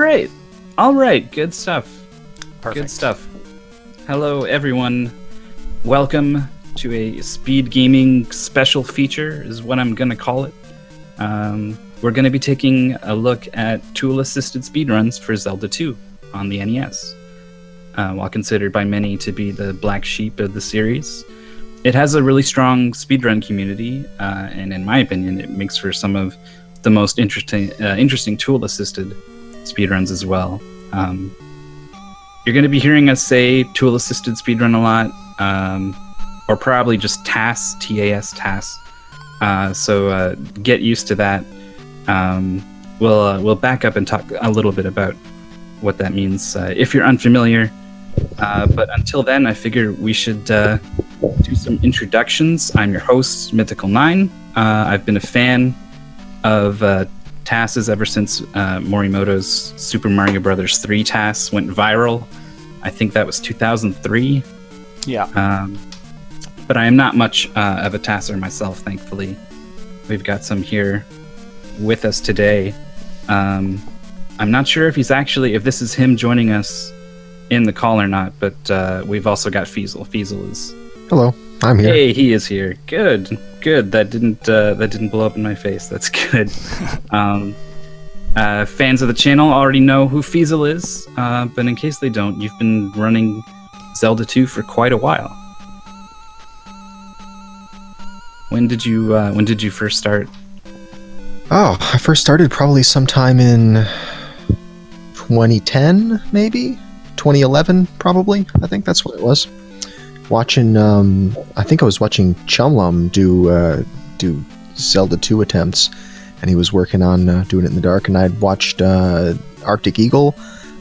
right. All right. Good stuff. Perfect. Good stuff. Hello, everyone. Welcome to a speed gaming special feature, is what I'm going to call it. We're going to be taking a look at tool-assisted speedruns for Zelda 2 on the NES. While considered by many to be the black sheep of the series, it has a really strong speedrun community, and in my opinion, it makes for some of the most interesting tool-assisted speedruns as well. You're going to be hearing us say tool-assisted speedrun a lot, or probably just TAS, T-A-S, TAS. So get used to that. We'll back up and talk a little bit about what that means if you're unfamiliar. But until then, I figure we should do some introductions. I'm your host, Mythical9. I've been a fan of TASs ever since Morimoto's Super Mario Bros. 3 TAS went viral. I think that was 2003. Yeah. But I am not much of a TASer myself, thankfully. We've got some here with us today. I'm not sure if this is him joining us in the call or not, but we've also got Feasel. Feasel is... Hello, I'm here. Hey, he is here. Good. That didn't blow up in my face. That's good. Fans of the channel already know who Feasel is, but in case they don't, you've been running Zelda 2 for quite a while. When did you first start? Oh, I first started probably sometime in 2010, maybe 2011, probably. I think that's what it was. Watching, I think I was watching Chumlum do Zelda 2 attempts, and he was working on doing it in the dark. And I'd watched Arctic Eagle.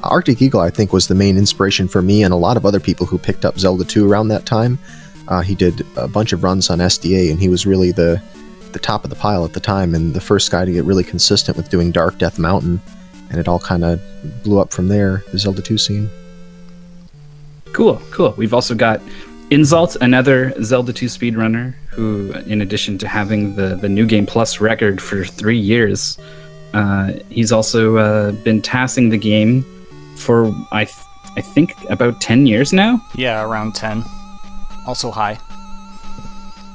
Arctic Eagle, I think, was the main inspiration for me and a lot of other people who picked up Zelda 2 around that time. He did a bunch of runs on SDA, and he was really the top of the pile at the time, and the first guy to get really consistent with doing Dark Death Mountain, and it all kind of blew up from there, the Zelda 2 scene. Cool. We've also got Insult, another Zelda 2 speedrunner, who, in addition to having the New Game Plus record for 3 years, he's also been tassing the game for, I think, about 10 years now? Yeah, around 10. Also, hi.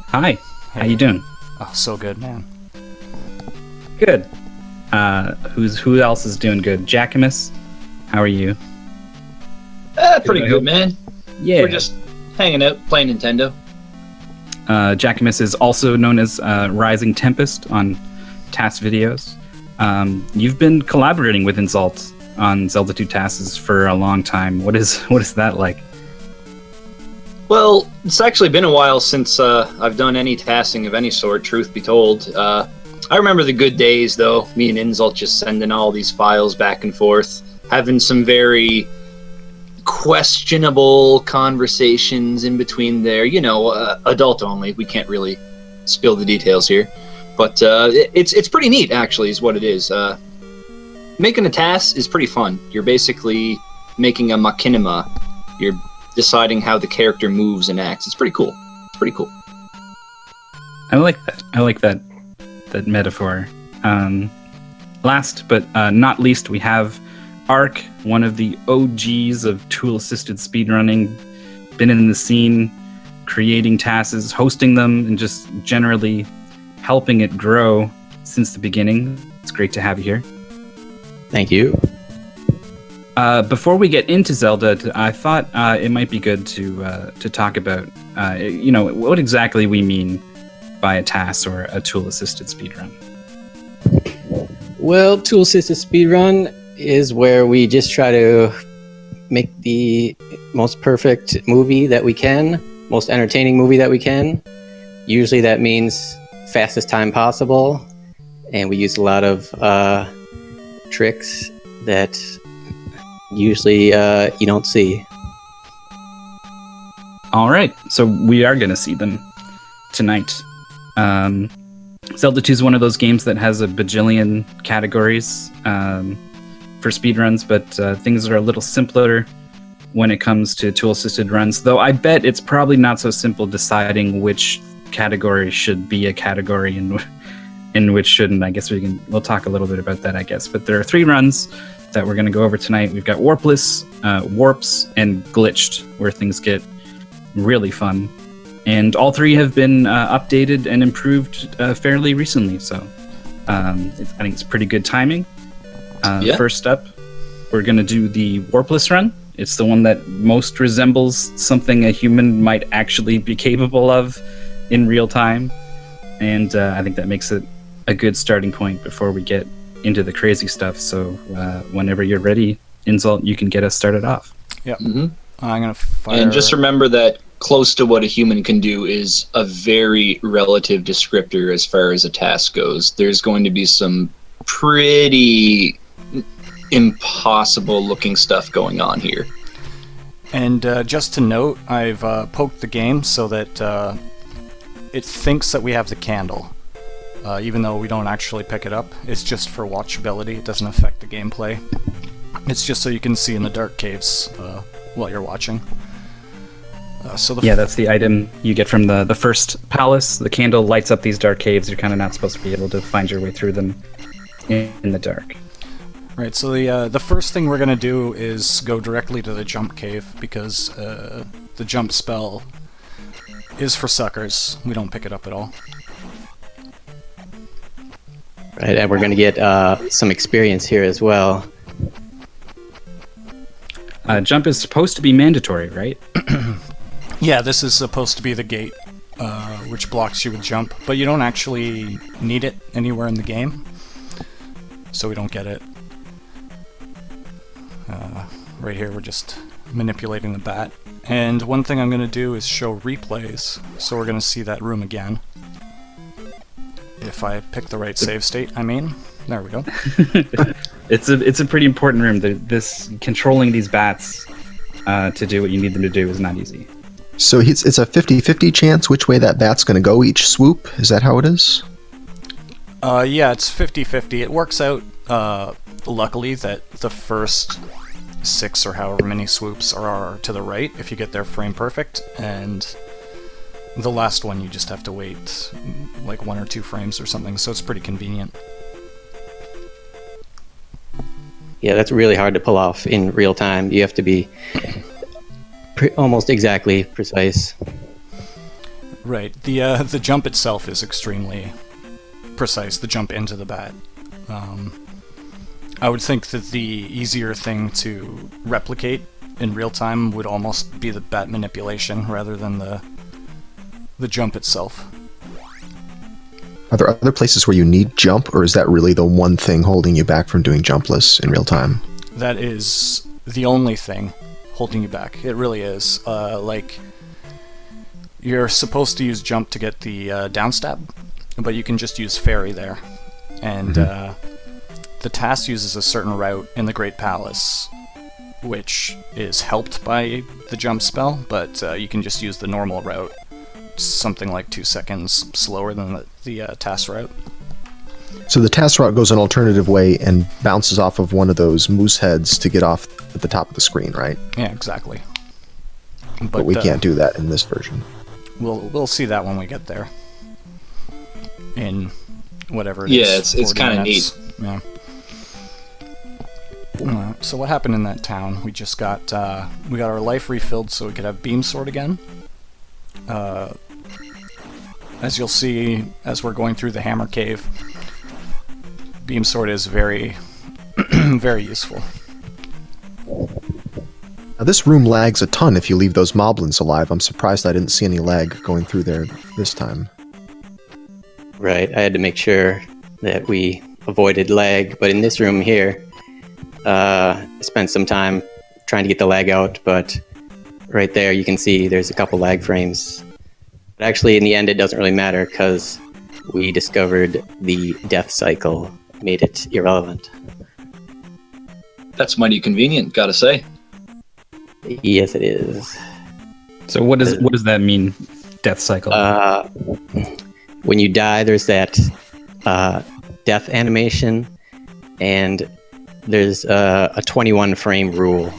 Hi. How you doing? Oh, so good, man. Good. Who else is doing good? Jackamus, how are you? Pretty good, man. Yeah. We're just hanging out, playing Nintendo. Jackamus is also known as Rising Tempest on TAS videos. You've been collaborating with Insult on Zelda 2 TASs for a long time. What is that like? Well, it's actually been a while since I've done any tassing of any sort, truth be told. I remember the good days, though. Me and Insult just sending all these files back and forth, having some very questionable conversations in between there. You know, adult only. We can't really spill the details here. But it's pretty neat, actually, is what it is. Making a TAS is pretty fun. You're basically making a machinima. You're deciding how the character moves and acts. It's pretty cool. I like that metaphor. Last but not least, we have Ark, one of the OGs of tool-assisted speedrunning, been in the scene, creating TASs, hosting them, and just generally helping it grow since the beginning. It's great to have you here. Thank you. Before we get into Zelda, I thought it might be good to talk about, what exactly we mean by a TAS or a tool-assisted speedrun. Well, tool-assisted speedrun is where we just try to make the most perfect movie that we can, most entertaining movie that we can. Usually that means fastest time possible, and we use a lot of tricks that usually you don't see. All right, so we are going to see them tonight. Zelda 2 is one of those games that has a bajillion categories for speedruns, but things are a little simpler when it comes to tool-assisted runs, though I bet it's probably not so simple deciding which category should be a category and which shouldn't. I guess we'll talk a little bit about that, I guess. But there are 3 runs that we're going to go over tonight. We've got warpless, warps, and glitched, where things get really fun. And all three have been updated and improved fairly recently, so I think it's pretty good timing. First up, we're going to do the warpless run. It's the one that most resembles something a human might actually be capable of in real time. And I think that makes it a good starting point before we get into the crazy stuff. So whenever you're ready, Insult, you can get us started off. Yep. Mm-hmm. I'm going to fire... And just remember that close to what a human can do is a very relative descriptor as far as a task goes. There's going to be some pretty impossible looking stuff going on here. And just to note, I've poked the game so that it thinks that we have the candle. Even though we don't actually pick it up, it's just for watchability. It doesn't affect the gameplay. It's just so you can see in the dark caves while you're watching. That's the item you get from the first palace. The candle lights up these dark caves. You're kind of not supposed to be able to find your way through them in the dark. Right, so the first thing we're going to do is go directly to the jump cave, because the jump spell is for suckers. We don't pick it up at all. Right, and we're going to get some experience here as well. Jump is supposed to be mandatory, right? Yeah, this is supposed to be the gate, which blocks you with jump, but you don't actually need it anywhere in the game, so we don't get it. Right here, we're just manipulating the bat. And one thing I'm going to do is show replays, so we're going to see that room again. If I pick the right save state, I mean. There we go. It's a pretty important room. This controlling these bats to do what you need them to do is not easy. So it's a 50-50 chance which way that bat's going to go each swoop? Is that how it is? Yeah, it's 50-50. It works out, luckily, that the first 6 or however many swoops are to the right if you get there frame perfect, and the last one you just have to wait like 1 or 2 frames or something, so it's pretty convenient. Yeah, that's really hard to pull off in real time. You have to be almost exactly precise. Right. The jump itself is extremely precise, the jump into the bat. I would think that the easier thing to replicate in real time would almost be the bat manipulation rather than the jump itself. Are there other places where you need jump, or is that really the one thing holding you back from doing jumpless in real time? That is the only thing holding you back. It really is. Like, you're supposed to use jump to get the downstab, but you can just use fairy there. And the TAS uses a certain route in the Great Palace, which is helped by the jump spell, but you can just use the normal route. Something like 2 seconds slower than the TAS route. So the TAS route goes an alternative way and bounces off of one of those moose heads to get off at the top of the screen, right? Yeah, exactly. But we can't do that in this version. We'll see that when we get there. In whatever it Yeah, is. it's kind of neat. Yeah. So what happened in that town? We just got our life refilled so we could have beam sword again. As you'll see as we're going through the hammer cave, beam sword is very very useful. Now this room lags a ton if you leave those moblins alive. I'm surprised I didn't see any lag going through there this time. Right, I had to make sure that we avoided lag, but in this room here, I spent some time trying to get the lag out, but right there you can see there's a couple lag frames. But actually in the end it doesn't really matter because we discovered the death cycle made it irrelevant. That's mighty convenient, gotta say. Yes, it is. So what does that mean, death cycle? When you die, there's that death animation, and there's a 21 frame rule.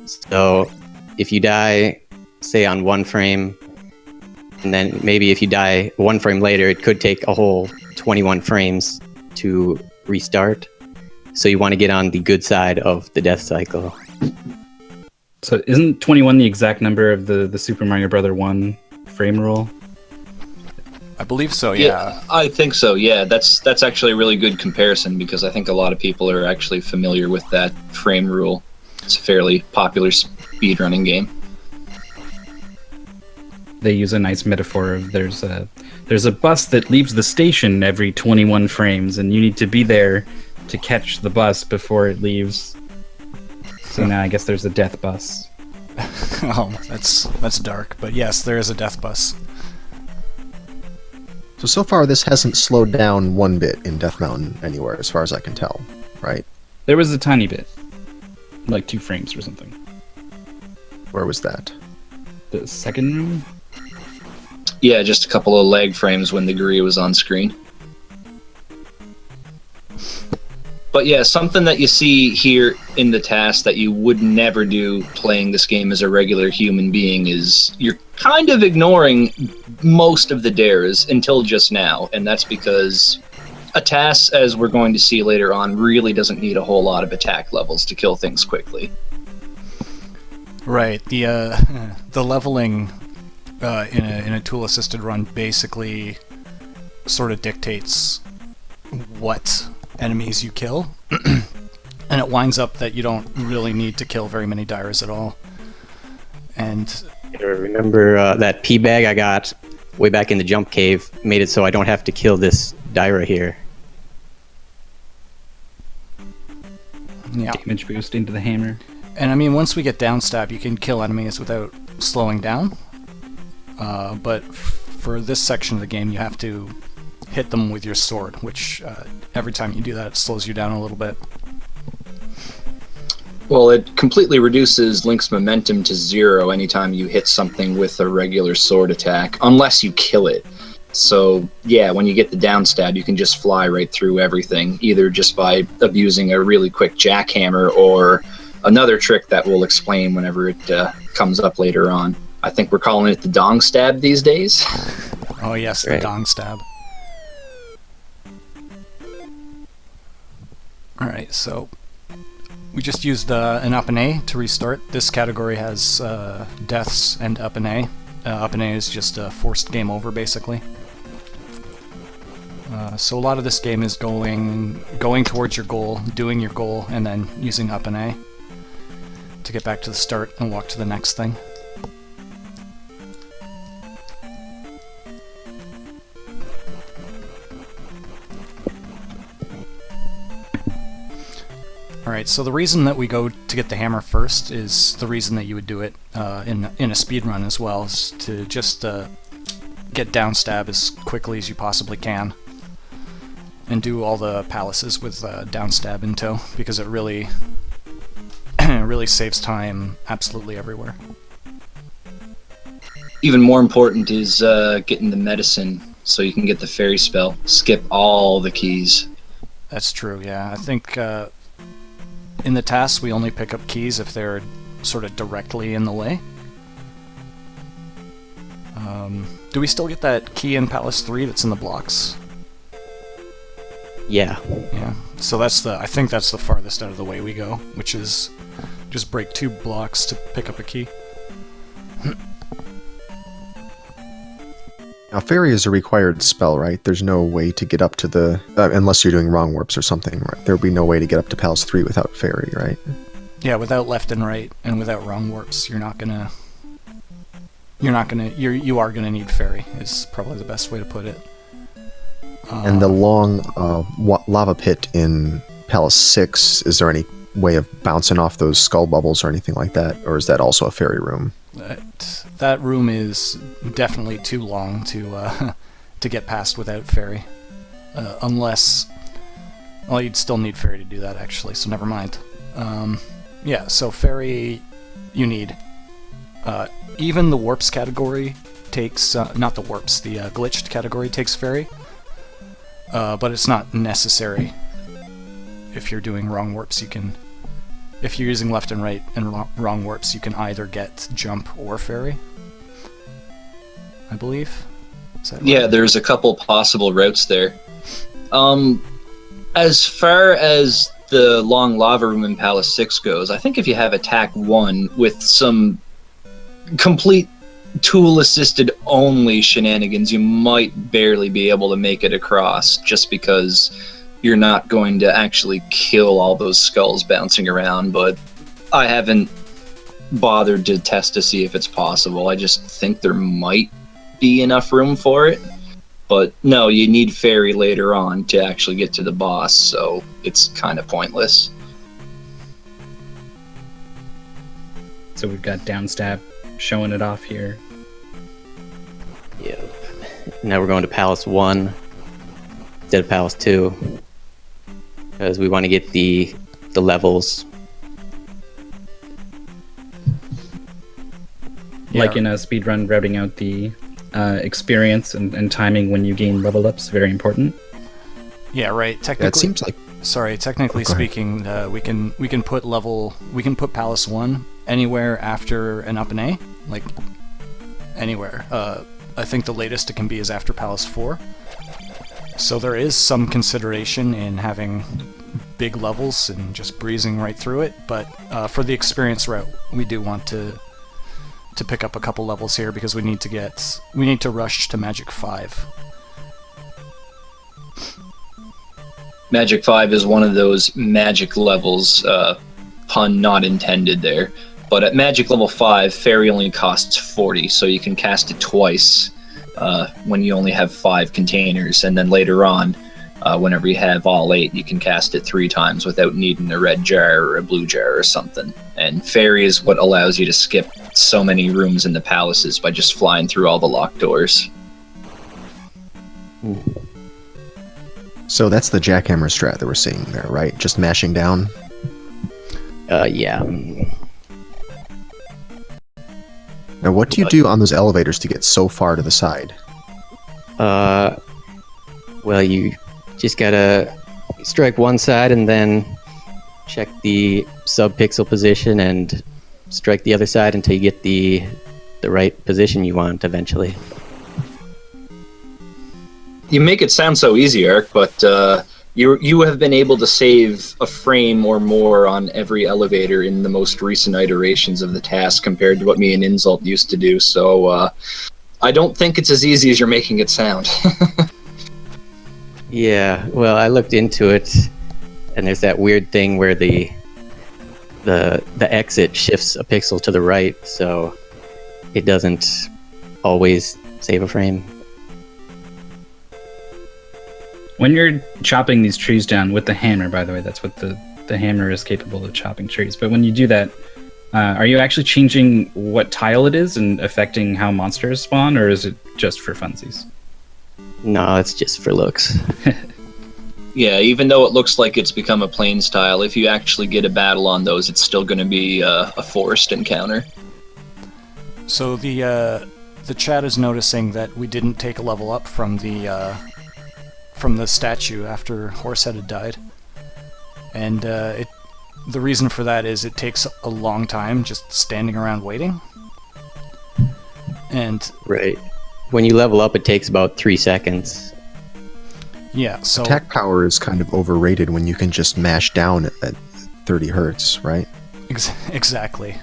So if you die, say on 1 frame, and then maybe if you die 1 frame later, it could take a whole 21 frames to restart. So you want to get on the good side of the death cycle. So isn't 21 the exact number of the Super Mario Brother 1 frame rule? I believe so, yeah. I think so. Yeah, that's actually a really good comparison because I think a lot of people are actually familiar with that frame rule. It's a fairly popular speedrunning game. They use a nice metaphor of there's a bus that leaves the station every 21 frames, and you need to be there to catch the bus before it leaves. So now I guess there's a death bus. Oh, that's dark. But yes, there is a death bus. So far this hasn't slowed down one bit in Death Mountain anywhere, as far as I can tell, right? There was a tiny bit, like 2 frames or something. Where was that? The second room? Yeah, just a couple of lag frames when the Guri was on screen. But yeah, something that you see here in the TAS that you would never do playing this game as a regular human being is you're kind of ignoring most of the dares until just now, and that's because a TAS, as we're going to see later on, really doesn't need a whole lot of attack levels to kill things quickly. Right. The leveling in a tool-assisted run basically sort of dictates what enemies you kill, and it winds up that you don't really need to kill very many Dyers at all. And I remember that pea bag I got way back in the jump cave made it so I don't have to kill this Dyra here. yeah, Damage boost into the hammer. and I mean, once we get downstab, you can kill enemies without slowing down. But for this section of the game, you have to hit them with your sword, which every time you do that, it slows you down a little bit. Well, it completely reduces Link's momentum to 0 anytime you hit something with a regular sword attack, unless you kill it. So, yeah, when you get the downstab, you can just fly right through everything, either just by abusing a really quick jackhammer or another trick that we'll explain whenever it comes up later on. I think we're calling it the dong stab these days. Oh yes, Right. the dong stab. Alright, so we just used an up and A to restart. This category has deaths and up and A. Up and A is just a forced game over, basically. So a lot of this game is going towards your goal, doing your goal, and then using up and A to get back to the start and walk to the next thing. Alright, so the reason that we go to get the hammer first is the reason that you would do it in a speedrun as well, is to just get down stab as quickly as you possibly can. And do all the palaces with down stab in tow, because it really, really saves time absolutely everywhere. Even more important is getting the medicine so you can get the fairy spell. Skip all the keys. That's true, yeah. I think in the TAS we only pick up keys if they're sort of directly in the way. Do we still get that key in Palace 3 that's in the blocks? Yeah. Yeah. So that's I think that's the farthest out of the way we go, which is just break 2 blocks to pick up a key. Now, Fairy is a required spell, right? There's no way to get up to the... unless you're doing wrong warps or something, right? There would be no way to get up to Palace 3 without Fairy, right? Yeah, without left and right and without wrong warps, you are gonna need fairy, is probably the best way to put it. And the long lava pit in Palace 6, is there any way of bouncing off those skull bubbles or anything like that? Or is that also a fairy room? That room is definitely too long to get past without fairy. Unless... Well, you'd still need fairy to do that, actually, so never mind. Yeah, so fairy you need. Even the warps category takes... not the warps, the glitched category takes fairy. But it's not necessary. If you're doing wrong warps, you can... If you're using left and right and wrong warps, you can either get jump or fairy, I believe. Is that right? Yeah, there's a couple possible routes there. As far as the long lava room in Palace 6 goes, I think if you have attack 1 with some complete tool-assisted only shenanigans, you might barely be able to make it across, just because you're not going to actually kill all those skulls bouncing around. But I haven't bothered to test to see if it's possible. I just think there might be enough room for it. But no, you need fairy later on to actually get to the boss, so it's kind of pointless. So we've got downstab showing it off here. Yeah. Now we're going to Palace 1 instead of Palace 2. Because we want to get the levels. Like in a speedrun, routing out the experience and timing when you gain level ups, very important. Yeah, right. Technically, That seems like technically go ahead. speaking, we can put Palace 1 anywhere after an up and A, like anywhere. I think the latest it can be is after Palace 4. So there is some consideration in having big levels and just breezing right through it, but for the experience route, we do want to pick up a couple levels here because we need to rush to Magic 5. Magic 5 is one of those magic levels, pun not intended there. But at magic level 5, fairy only costs 40, so you can cast it twice when you only have 5 containers, and then later on, whenever you have all 8, you can cast it 3 times without needing a red jar or a blue jar or something. And fairy is what allows you to skip so many rooms in the palaces by just flying through all the locked doors. So that's the jackhammer strat that we're seeing there, right? Just mashing down. Yeah. Now, what do you do on those elevators to get so far to the side? Well, you just gotta strike one side and then check the sub-pixel position and strike the other side until you get the right position you want eventually. You make it sound so easy, Eric, but you have been able to save a frame or more on every elevator in the most recent iterations of the TAS compared to what me and Insult used to do, so I don't think it's as easy as you're making it sound. Yeah, well, I looked into it, and there's that weird thing where the exit shifts a pixel to the right, so it doesn't always save a frame. When you're chopping these trees down with the hammer, by the way, that's what the hammer is capable of, chopping trees. But when you do that, are you actually changing what tile it is and affecting how monsters spawn, or is it just for funsies? No, it's just for looks. Yeah, even though it looks like it's become a plains tile, if you actually get a battle on those, it's still going to be a forest encounter. So the chat is noticing that we didn't take a level up from the statue after Horsehead had died, and the reason for that is it takes a long time just standing around waiting. And Right. When you level up, it takes about 3 seconds. yeah, so Attack power is kind of overrated when you can just mash down at 30 hertz, right? exactly.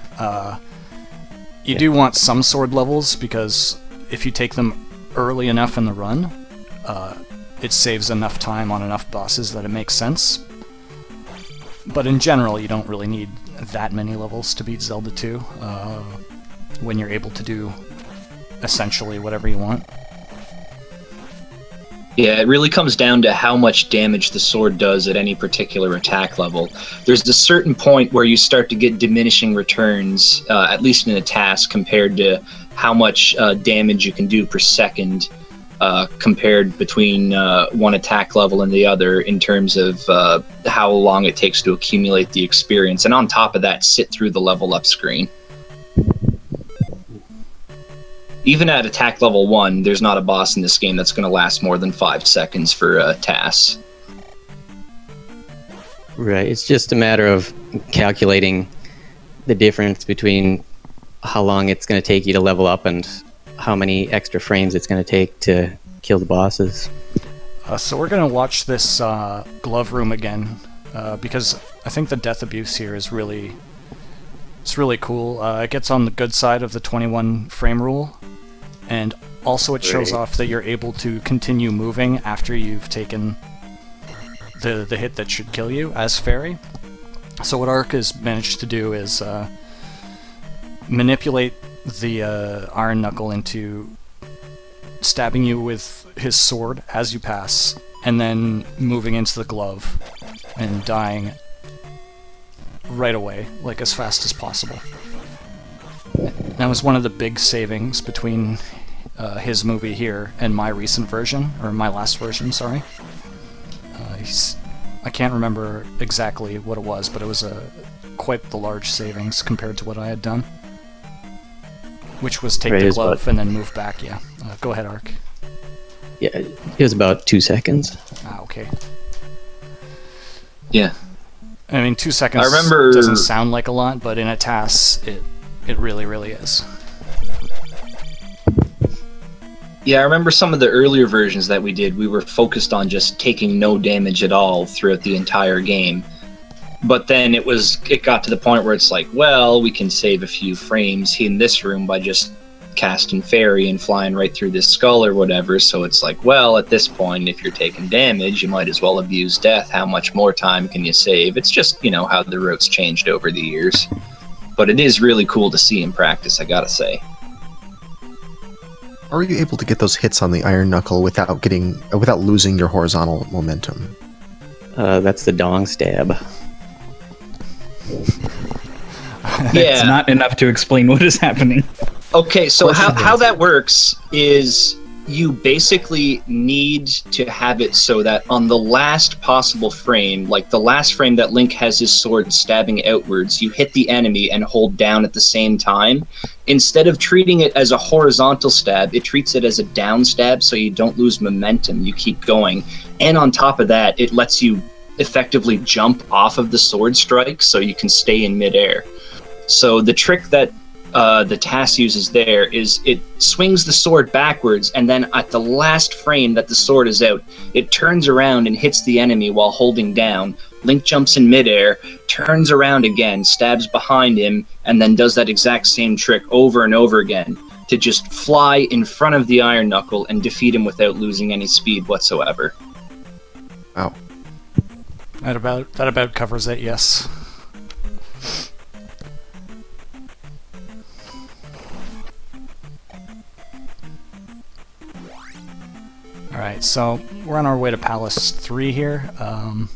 You do want some sword levels because if you take them early enough in the run, it saves enough time on enough bosses that it makes sense. But in general, you don't really need that many levels to beat Zelda 2 when you're able to do essentially whatever you want. Yeah, it really comes down to how much damage the sword does at any particular attack level. There's a certain point where you start to get diminishing returns, at least in a task, compared to how much damage you can do per second compared between one attack level and the other in terms of how long it takes to accumulate the experience. And on top of that, sit through the level up screen. Even at attack level 1, there's not a boss in this game that's going to last more than 5 seconds for TAS. Right. It's just a matter of calculating the difference between how long it's going to take you to level up and how many extra frames it's going to take to kill the bosses. So we're going to watch this glove room again because I think the death abuse here is really cool. It gets on the good side of the 21 frame rule, and also it shows off that you're able to continue moving after you've taken the hit that should kill you as Fairy. So what Ark has managed to do is manipulate the Iron Knuckle into stabbing you with his sword as you pass, and then moving into the glove and dying right away, like as fast as possible. That was one of the big savings between his movie here and my recent version, or my last version, sorry. I can't remember exactly what it was, but it was quite the large savings compared to what I had done. Which was take the glove and then move back, yeah. Go ahead, Ark. Yeah, it was about 2 seconds. Ah, okay. Yeah. I mean, 2 seconds doesn't sound like a lot, but in a TAS, it really, really is. Yeah, I remember some of the earlier versions that we did, we were focused on just taking no damage at all throughout the entire game. But then it got to the point where it's like, well, we can save a few frames in this room by just casting Fairy and flying right through this skull or whatever. So it's like, well, at this point, if you're taking damage, you might as well abuse death. How much more time can you save? It's just, how the routes changed over the years. But it is really cool to see in practice, I gotta say. Are you able to get those hits on the Iron Knuckle without losing your horizontal momentum? That's the dong stab. It's not enough to explain what is happening. Okay, so how that works is you basically need to have it so that on the last possible frame, like the last frame that Link has his sword stabbing outwards, you hit the enemy and hold down at the same time. Instead of treating it as a horizontal stab, it treats it as a down stab, so you don't lose momentum, you keep going. And on top of that, it lets you effectively jump off of the sword strike so you can stay in midair. So the trick that the TAS uses there is it swings the sword backwards, and then at the last frame that the sword is out, it turns around and hits the enemy while holding down. Link jumps in midair, turns around again, stabs behind him, and then does that exact same trick over and over again to just fly in front of the Iron Knuckle and defeat him without losing any speed whatsoever. Wow. That about covers it, yes. Alright, so we're on our way to Palace 3 here. I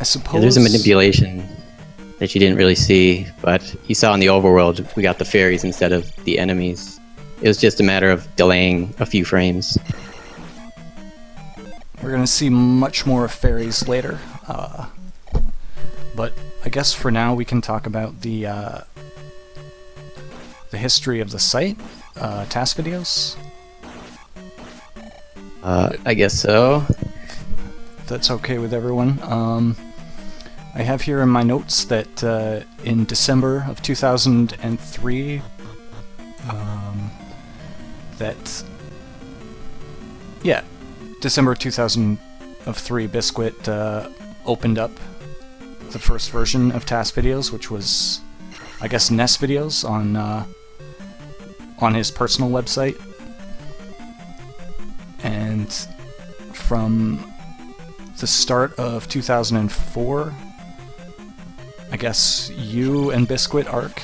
suppose... Yeah, there's a manipulation that you didn't really see, but you saw in the overworld we got the fairies instead of the enemies. It was just a matter of delaying a few frames. We're going to see much more of fairies later, but I guess for now we can talk about the history of the site. TAS videos? I guess so. That's okay with everyone. I have here in my notes that in December of 2003, December 2003, Biscuit opened up the first version of TAS videos, which was, I guess, NES videos on his personal website. And from the start of 2004, I guess you and Biscuit Ark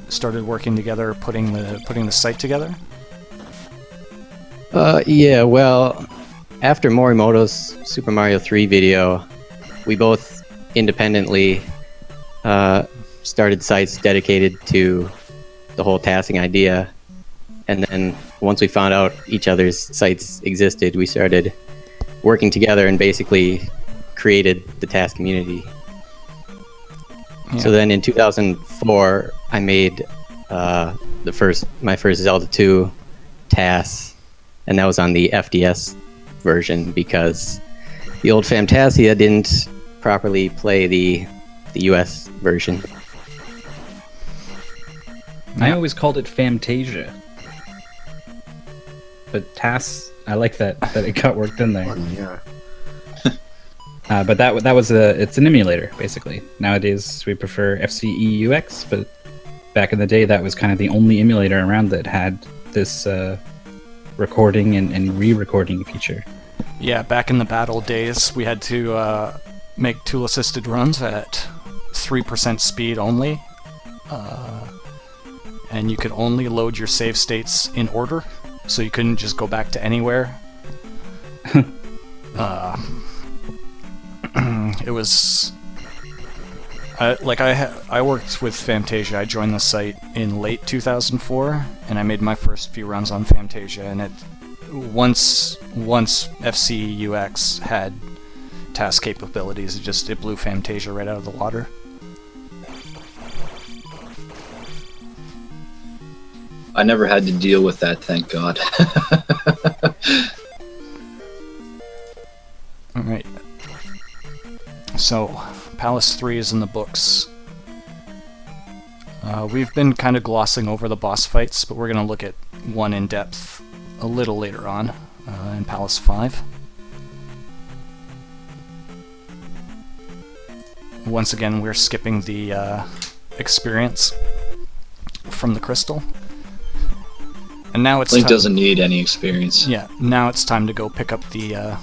started working together, putting the site together. Yeah, well, after Morimoto's Super Mario 3 video, we both independently started sites dedicated to the whole TASing idea. And then once we found out each other's sites existed, we started working together and basically created the TAS community. Yeah. So then in 2004, I made my first Zelda 2 TAS, and that was on the FDS version because the old Fantasia didn't properly play the US version. I always called it Fantasia. But TAS I like that it got worked in there. Yeah. But that was it's an emulator basically. Nowadays we prefer FCEUX, but back in the day that was kind of the only emulator around that had this recording and re-recording feature. Yeah, back in the battle days, we had to make tool-assisted runs at 3% speed only, and you could only load your save states in order, so you couldn't just go back to anywhere. It was... I worked with Fantasia. I joined the site in late 2004, and I made my first few runs on Fantasia, and once FCUX had TAS capabilities, it blew Fantasia right out of the water. I never had to deal with that, thank God. Alright. So, Palace 3 is in the books. We've been kind of glossing over the boss fights, but we're going to look at one in depth a little later on in Palace 5. Once again, we're skipping the experience from the crystal. And now it's Link doesn't need any experience. Yeah, now it's time to go pick up the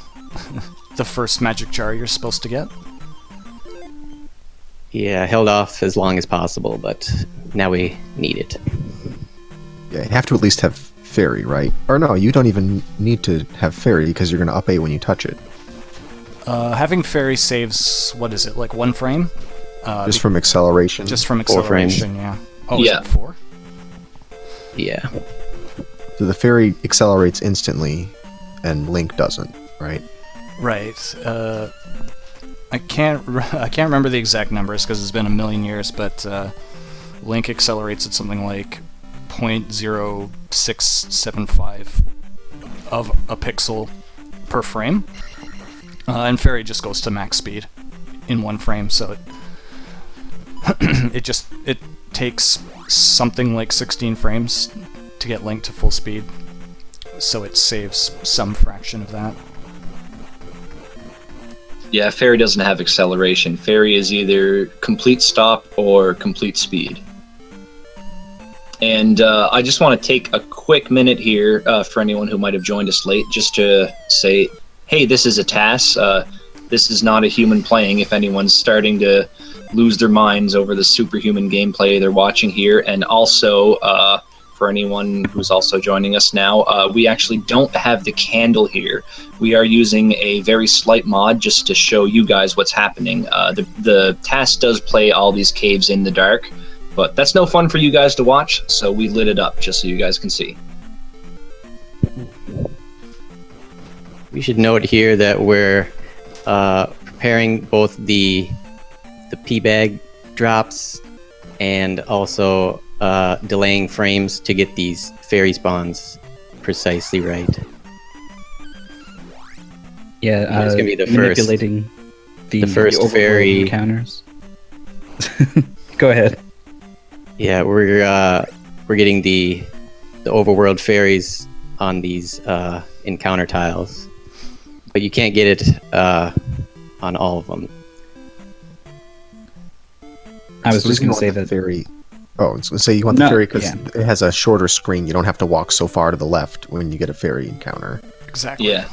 the first magic jar you're supposed to get. Yeah, held off as long as possible, but now we need it. Yeah, you have to at least have fairy, right? Or no, you don't even need to have fairy because you're going to up A when you touch it. Having fairy saves, what is it, like 1 frame? Just from acceleration? Just from 4 frames. acceleration, yeah. Oh, Yeah. is it 4? Yeah. So the fairy accelerates instantly, and Link doesn't, right? Right. I can't remember the exact numbers because it's been a million years, but Link accelerates at something like 0.0675 of a pixel per frame, and Fairy just goes to max speed in 1 frame, so it takes something like 16 frames to get Link to full speed, so it saves some fraction of that. Yeah, Fairy doesn't have acceleration. Fairy is either complete stop or complete speed. And I just want to take a quick minute here for anyone who might have joined us late, just to say, hey, this is a TAS. This is not a human playing. If anyone's starting to lose their minds over the superhuman gameplay they're watching here, and also for anyone who's also joining us now, we actually don't have the candle here. We are using a very slight mod just to show you guys what's happening. The TAS does play all these caves in the dark, but that's no fun for you guys to watch, so we lit it up just so you guys can see. We should note here that we're preparing both the P-bag drops and also delaying frames to get these fairy spawns precisely right. Yeah, it's gonna be the manipulating the first overworld fairy encounters. Go ahead. Yeah, we're getting the overworld fairies on these encounter tiles, but you can't get it on all of them. I was So just you going to want say the that. fairy. Oh, I was going to say you want the No, fairy because yeah. it has a shorter screen. You don't have to walk so far to the left when you get a fairy encounter. Exactly. Yeah.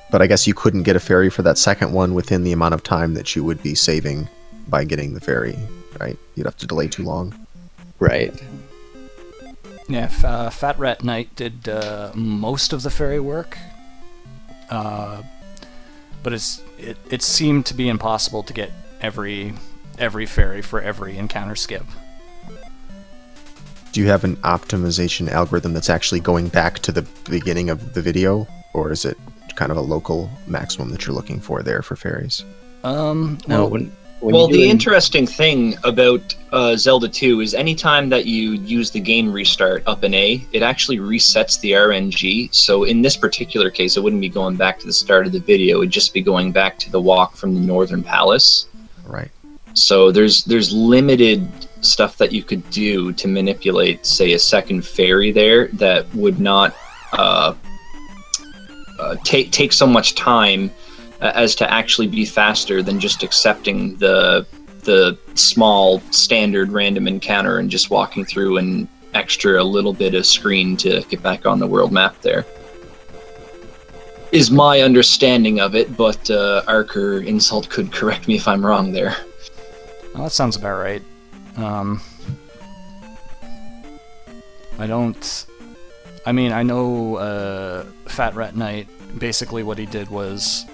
But I guess you couldn't get a fairy for that second one within the amount of time that you would be saving by getting the fairy, right? You'd have to delay too long. Right. Yeah, Fat Rat Knight did most of the fairy work, but it seemed to be impossible to get every fairy for every encounter skip. Do you have an optimization algorithm that's actually going back to the beginning of the video, or is it kind of a local maximum that you're looking for there for fairies? No, when Well, you do the an- interesting thing about Zelda 2 is anytime that you use the game restart up in A, it actually resets the RNG. So in this particular case, it wouldn't be going back to the start of the video. It would just be going back to the walk from the Northern Palace. Right. So there's limited stuff that you could do to manipulate, say, a second fairy there that would not take so much time as to actually be faster than just accepting the small standard random encounter and just walking through an extra little bit of screen to get back on the world map there. Is my understanding of it, but Ark or Insult could correct me if I'm wrong there. Well, that sounds about right. I know Fat Rat Knight, basically what he did was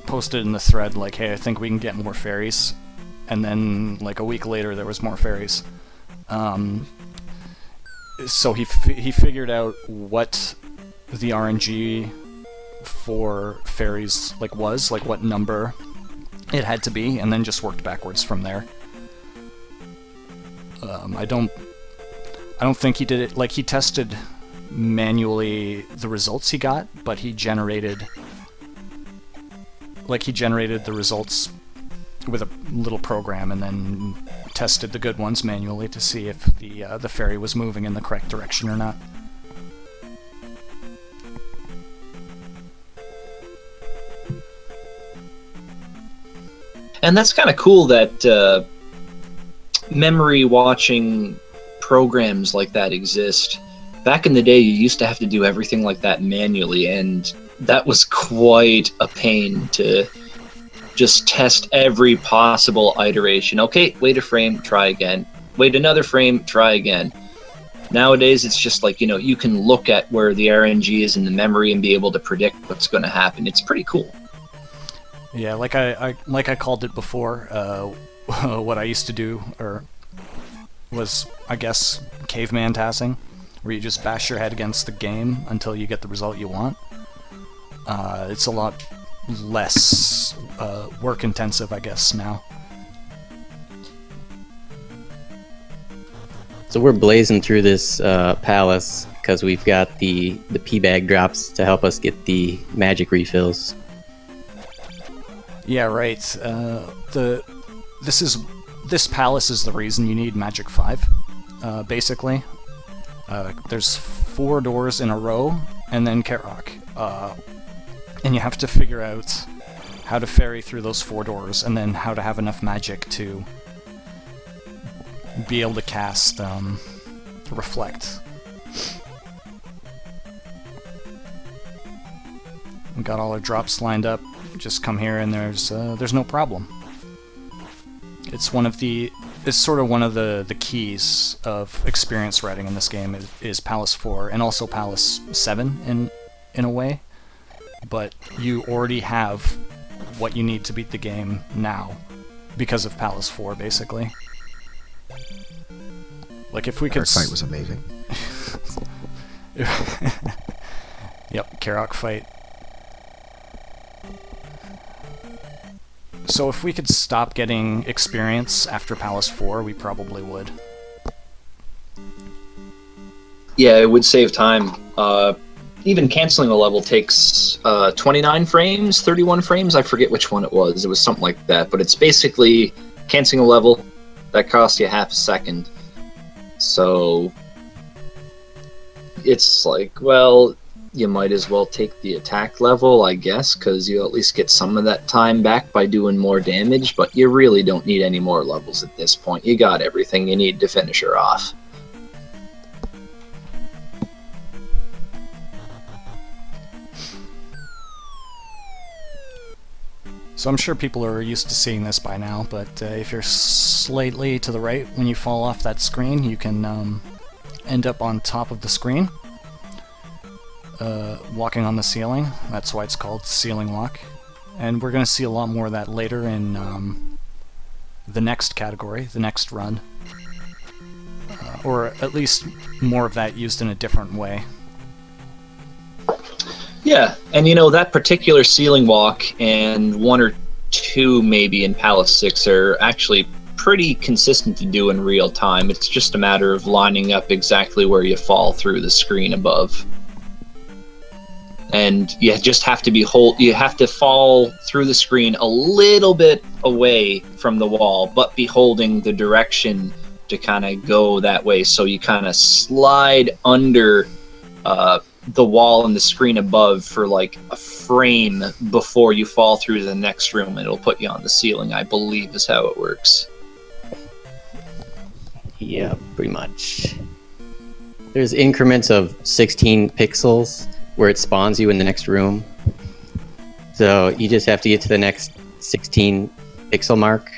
posted in the thread like, hey, I think we can get more fairies, and then like a week later there was more fairies. So he figured out what the RNG for fairies was, like what number it had to be, and then just worked backwards from there. I don't think he did it, like he tested manually the results he got, but he generated the results with a little program and then tested the good ones manually to see if the fairy was moving in the correct direction or not. And that's kind of cool that memory watching programs like that exist. Back in the day, you used to have to do everything like that manually, and that was quite a pain to just test every possible iteration. Okay, wait a frame, try again. Wait another frame, try again. Nowadays, it's just like, you can look at where the RNG is in the memory and be able to predict what's going to happen. It's pretty cool. Yeah, like I called it before, what I used to do was, I guess, caveman tassing, where you just bash your head against the game until you get the result you want. It's a lot less work intensive, I guess, now. So we're blazing through this palace because we've got the pea bag drops to help us get the magic refills. Yeah, right. This palace is the reason you need Magic 5, basically. There's 4 doors in a row, and then Karok. And you have to figure out how to ferry through those 4 doors, and then how to have enough magic to be able to cast Reflect. We got all our drops lined up. Just come here and there's no problem. It's sort of one of the keys of experience writing in this game is Palace 4 and also Palace 7 in a way, but you already have what you need to beat the game now because of Palace 4, basically. Like if we could. Karok fight was amazing. Yep, Karok fight. So if we could stop getting experience after Palace 4, we probably would. Yeah, it would save time. Even canceling a level takes 29 frames, 31 frames, I forget which one it was. It was something like that, but it's basically canceling a level that costs you half a second. So it's like, well, you might as well take the attack level, I guess, because you at least get some of that time back by doing more damage, but you really don't need any more levels at this point. You got everything you need to finish her off. So I'm sure people are used to seeing this by now, but if you're slightly to the right when you fall off that screen, you can end up on top of the screen. Walking on the ceiling. That's why it's called ceiling walk. And we're going to see a lot more of that later in the next category, the next run. Or at least more of that used in a different way. Yeah, and that particular ceiling walk and 1 or 2 maybe in Palace 6 are actually pretty consistent to do in real time. It's just a matter of lining up exactly where you fall through the screen above. And you just have to you have to fall through the screen a little bit away from the wall, but be holding the direction to kind of go that way. So you kind of slide under the wall and the screen above for like a frame before you fall through to the next room, and it'll put you on the ceiling, I believe is how it works. Yeah, pretty much. There's increments of 16 pixels where it spawns you in the next room. So you just have to get to the next 16 pixel mark.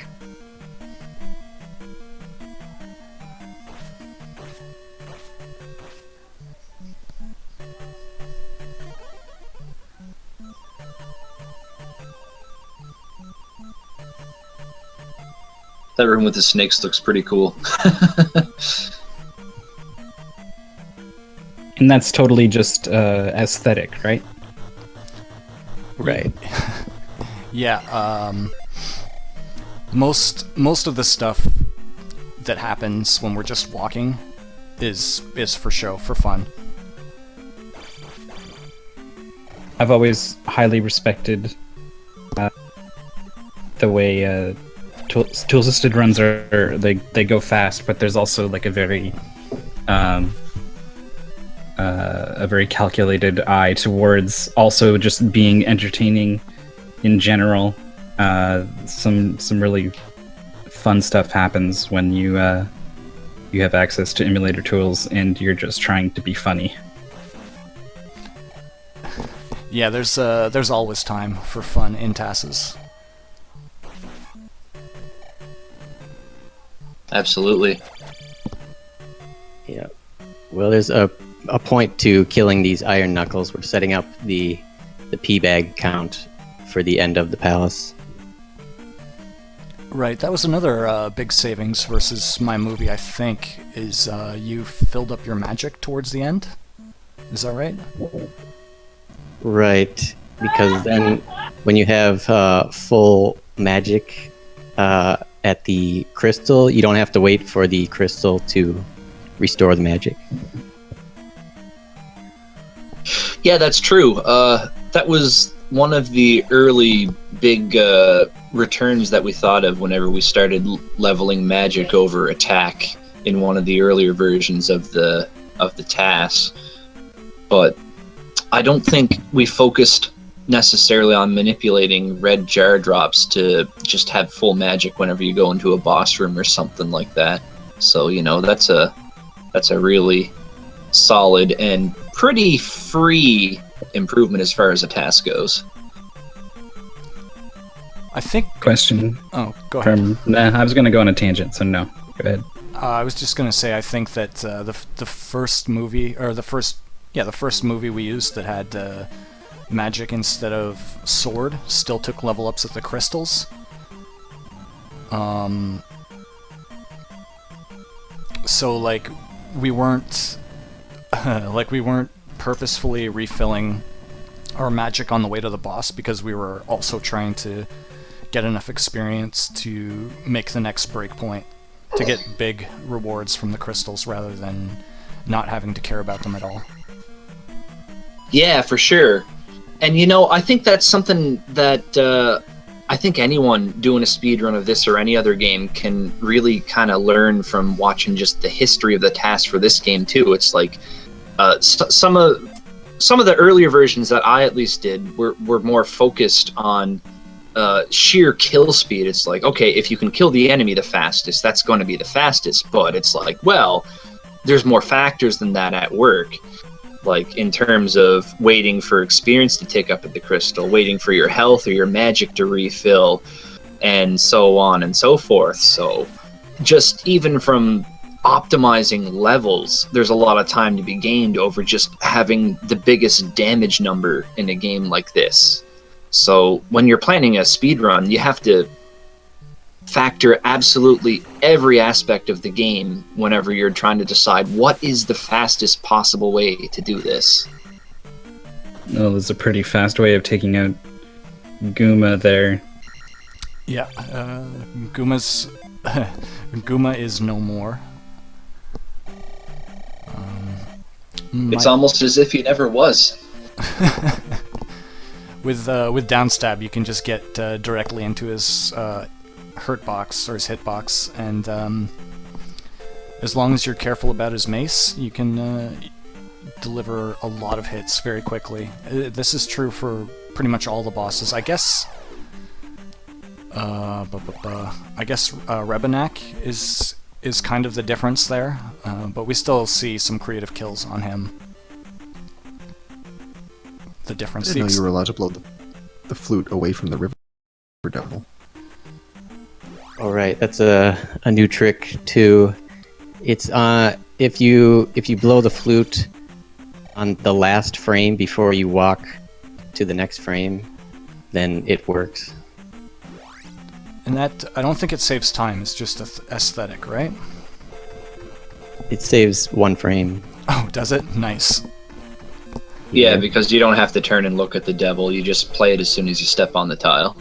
That room with the snakes looks pretty cool. And that's totally just aesthetic, right? Right. Yeah, most of the stuff that happens when we're just walking is for show, for fun. I've always highly respected the way tool-assisted runs are. They go fast, but there's also like a very calculated eye towards also just being entertaining in general. Some really fun stuff happens when you have access to emulator tools and you're just trying to be funny. Yeah, there's always time for fun in TASes. Absolutely. Yeah. Well, there's a point to killing these iron knuckles. We're setting up the pea bag count for the end of the palace. Right, that was another big savings versus my movie, I think, is you filled up your magic towards the end. Is that right? Right, because then when you have full magic at the crystal, you don't have to wait for the crystal to restore the magic. Yeah, that's true. That was one of the early big returns that we thought of whenever we started leveling magic over attack in one of the earlier versions of the TAS. But I don't think we focused necessarily on manipulating red jar drops to just have full magic whenever you go into a boss room or something like that. So, that's a really solid and pretty free improvement as far as a task goes. I think... Question. Oh, go ahead. I was going to go on a tangent, so no. Go ahead. I was just going to say, I think that the first movie, or the first movie we used that had magic instead of sword still took level ups at the crystals. So like we weren't purposefully refilling our magic on the way to the boss because we were also trying to get enough experience to make the next breakpoint to get big rewards from the crystals rather than not having to care about them at all. Yeah, for sure. And I think that's something that I think anyone doing a speedrun of this or any other game can really kind of learn from watching just the history of the TAS for this game too. It's like some of the earlier versions that I at least did were more focused on sheer kill speed. It's like, okay, if you can kill the enemy the fastest, that's going to be the fastest. But it's like, well, there's more factors than that at work. Like in terms of waiting for experience to tick up at the crystal, waiting for your health or your magic to refill, and so on and so forth. So just even from optimizing levels, there's a lot of time to be gained over just having the biggest damage number in a game like this. So when you're planning a speedrun, you have to factor absolutely every aspect of the game whenever you're trying to decide what is the fastest possible way to do this. Well, there's a pretty fast way of taking out Guma there. Yeah, Guma's Guma is no more. It's almost as if he never was. With downstab, you can just get directly into his hurt box or his hitbox, and as long as you're careful about his mace, you can deliver a lot of hits very quickly. This is true for pretty much all the bosses. I guess Rebenak is kind of the difference there, but we still see some creative kills on him. The difference. I didn't know you were allowed to blow the flute away from the river devil. All right, that's a new trick too. It's if you blow the flute on the last frame before you walk to the next frame, then it works. And that, I don't think it saves time, it's just aesthetic, right? It saves 1 frame. Oh, does it? Nice. Yeah, because you don't have to turn and look at the devil. You just play it as soon as you step on the tile.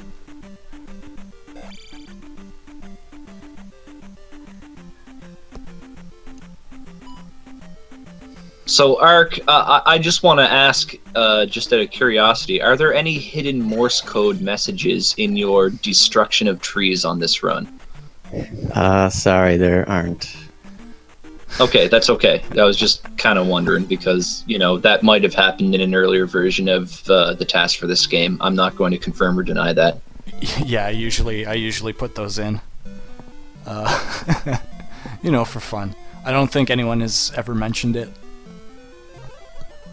So, Ark, I just want to ask, just out of curiosity, are there any hidden Morse code messages in your destruction of trees on this run? Sorry, there aren't. Okay, that's okay. I was just kind of wondering because, you know, that might have happened in an earlier version of the TAS for this game. I'm not going to confirm or deny that. Yeah, I usually put those in. You know, for fun. I don't think anyone has ever mentioned it.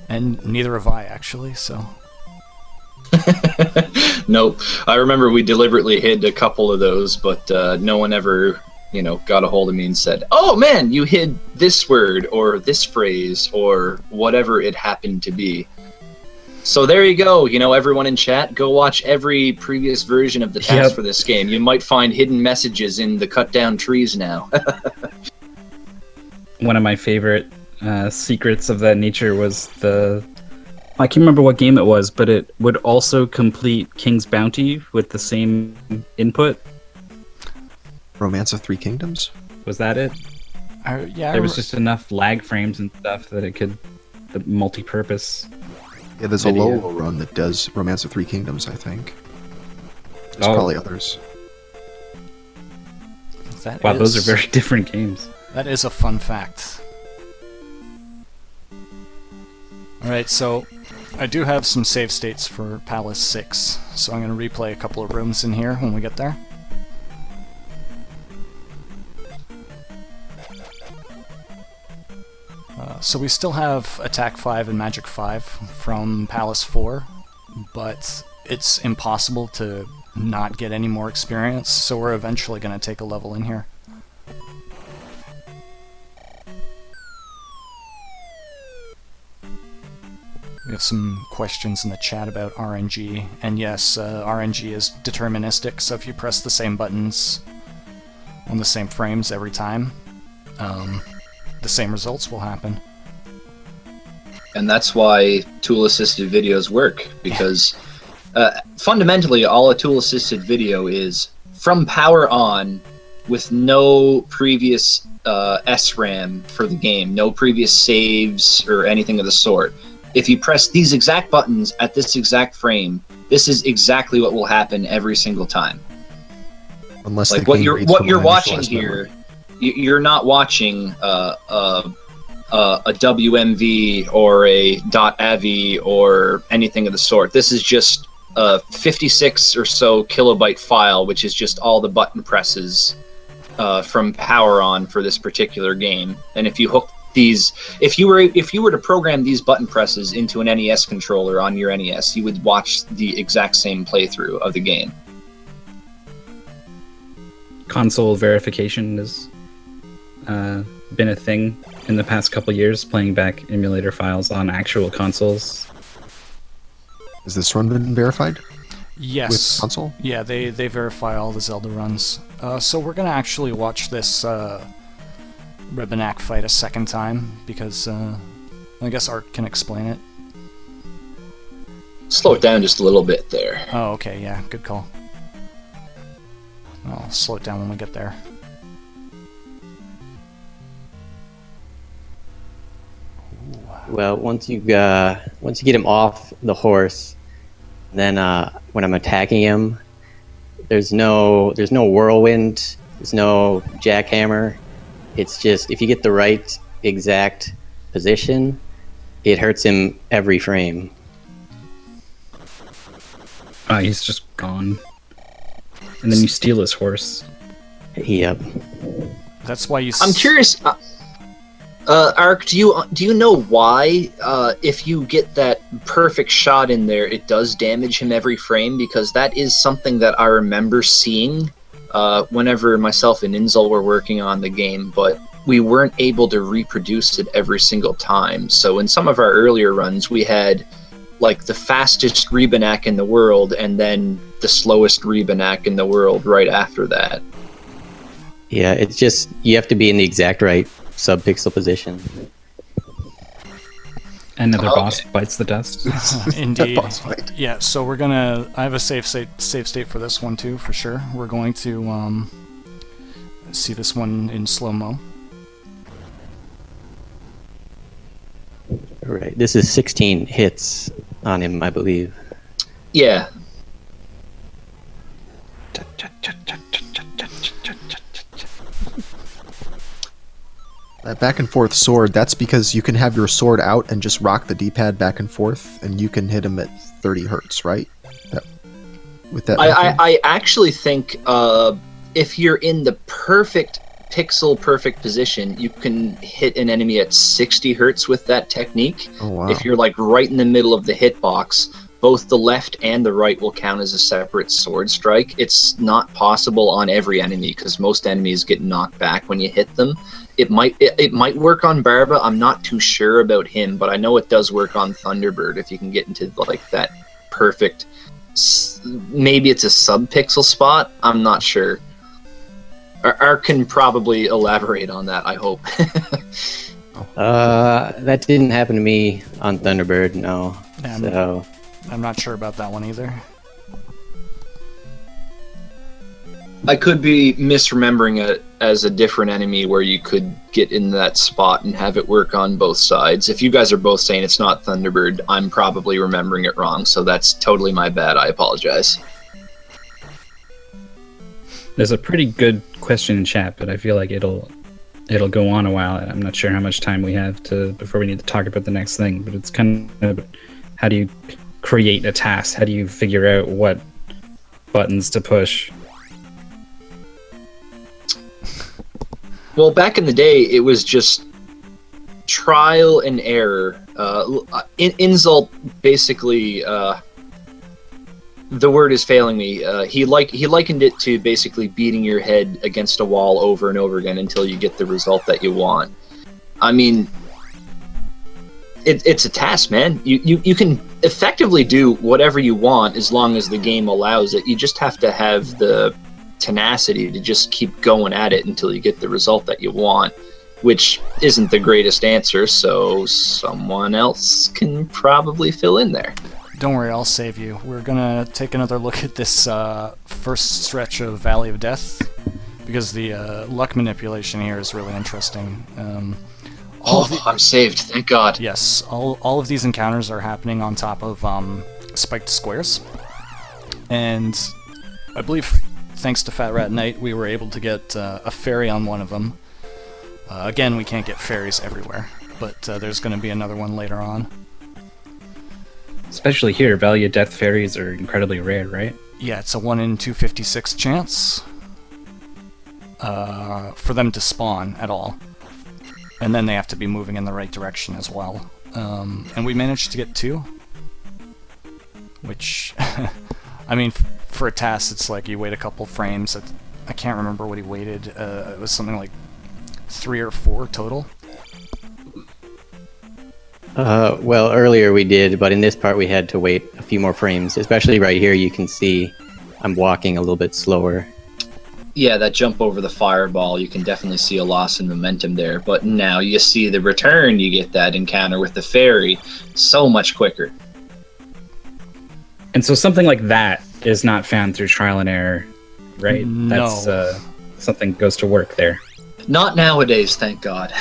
And neither have I, actually, so... Nope. I remember we deliberately hid a couple of those, but no one ever, you know, got a hold of me and said, "Oh man, you hid this word, or this phrase, or whatever it happened to be." So there you go, you know, everyone in chat, go watch every previous version of the TAS for this game. You might find hidden messages in the cut down trees now. One of my favorite secrets of that nature was I can't remember what game it was, but it would also complete King's Bounty with the same input. Romance of Three Kingdoms? Was that it? Yeah. There was just enough lag frames and stuff that it could, the multi-purpose. Yeah, there's a Lolo run that does Romance of Three Kingdoms, I think. There's probably others. Wow, those are very different games. That is a fun fact. Alright, so I do have some save states for Palace 6, so I'm going to replay a couple of rooms in here when we get there. So we still have Attack 5 and Magic 5 from Palace 4, but it's impossible to not get any more experience, so we're eventually going to take a level in here. We have some questions in the chat about RNG, and yes, RNG is deterministic, so if you press the same buttons on the same frames every time, the same results will happen. And that's why tool-assisted videos work, because fundamentally all a tool-assisted video is from power on with no previous SRAM for the game, no previous saves or anything of the sort. If you press these exact buttons at this exact frame, this is exactly what will happen every single time. Unless like what you're watching here, you're not watching a WMV or a .avi or anything of the sort. This is just a 56 or so kilobyte file, which is just all the button presses from power on for this particular game. And if you hook these, if you were to program these button presses into an NES controller on your NES, you would watch the exact same playthrough of the game. Console verification has been a thing in the past couple years, playing back emulator files on actual consoles. Has this run been verified? Yes. With console? Yeah, they verify all the Zelda runs. So we're gonna actually watch this Rebenak fight a second time, because I guess Art can explain it. Slow it down just a little bit there. Oh, okay, yeah, good call. I'll slow it down when we get there. Well, once you get him off the horse, then when I'm attacking him, there's no whirlwind, there's no jackhammer. It's just if you get the right exact position, it hurts him every frame. He's just gone. And then you steal his horse. Yep. That's why you. I'm curious. Ark, do you know why? If you get that perfect shot in there, it does damage him every frame, because that is something that I remember seeing whenever myself and Inzel were working on the game, but we weren't able to reproduce it every single time. So in some of our earlier runs, we had like the fastest Rebanak in the world, and then the slowest Rebanak in the world right after that. Yeah, it's just you have to be in the exact right sub-pixel position. Another boss bites the dust. Indeed. Boss fight. Yeah, so we're gonna. I have a save state for this one too, for sure. We're going to see this one in slow mo. Right. This is 16 hits on him, I believe. Yeah. That back and forth sword, that's because you can have your sword out and just rock the D-pad back and forth, and you can hit him at 30 hertz, right? With that method? I actually think if you're in the perfect position, you can hit an enemy at 60 hertz with that technique. Oh, wow. If you're like right in the middle of the hitbox, both the left and the right will count as a separate sword strike. It's not possible on every enemy because most enemies get knocked back when you hit them. It might work on Barba. I'm not too sure about him, but I know it does work on Thunderbird if you can get into like that perfect. Maybe it's a sub-pixel spot. I'm not sure. Ark can probably elaborate on that, I hope. That didn't happen to me on Thunderbird, no. So I'm not sure about that one either. I could be misremembering it as a different enemy where you could get in that spot and have it work on both sides. If you guys are both saying it's not Thunderbird, I'm probably remembering it wrong, so that's totally my bad. I apologize. There's a pretty good question in chat, but I feel like it'll go on a while. I'm not sure how much time we have before we need to talk about the next thing, but it's kind of how do you create a task? How do you figure out what buttons to push? Well, back in the day, it was just trial and error. Insult basically, the word is failing me. He likened it to basically beating your head against a wall over and over again until you get the result that you want. I mean, it's a task, man. You can effectively do whatever you want as long as the game allows it. You just have to have the tenacity to just keep going at it until you get the result that you want, which isn't the greatest answer, so someone else can probably fill in there. Don't worry, I'll save you. We're gonna take another look at this first stretch of Valley of Death, because the luck manipulation here is really interesting. I'm saved, thank God. Yes, all of these encounters are happening on top of spiked squares, and I believe thanks to Fat Rat Knight, we were able to get a fairy on one of them. Again, we can't get fairies everywhere, but there's going to be another one later on. Especially here, Valley of Death fairies are incredibly rare, right? Yeah, it's a 1 in 256 chance for them to spawn at all. And then they have to be moving in the right direction as well. And we managed to get 2. Which, I mean, for a TAS, it's like you wait a couple frames. I can't remember what he waited. It was something like 3 or 4 total. Well, earlier we did, but in this part we had to wait a few more frames. Especially right here, you can see I'm walking a little bit slower. Yeah, that jump over the fireball, you can definitely see a loss in momentum there. But now you see the return, you get that encounter with the fairy so much quicker. And so something like that is not found through trial and error, right? No. That's something goes to work there. Not nowadays, thank God.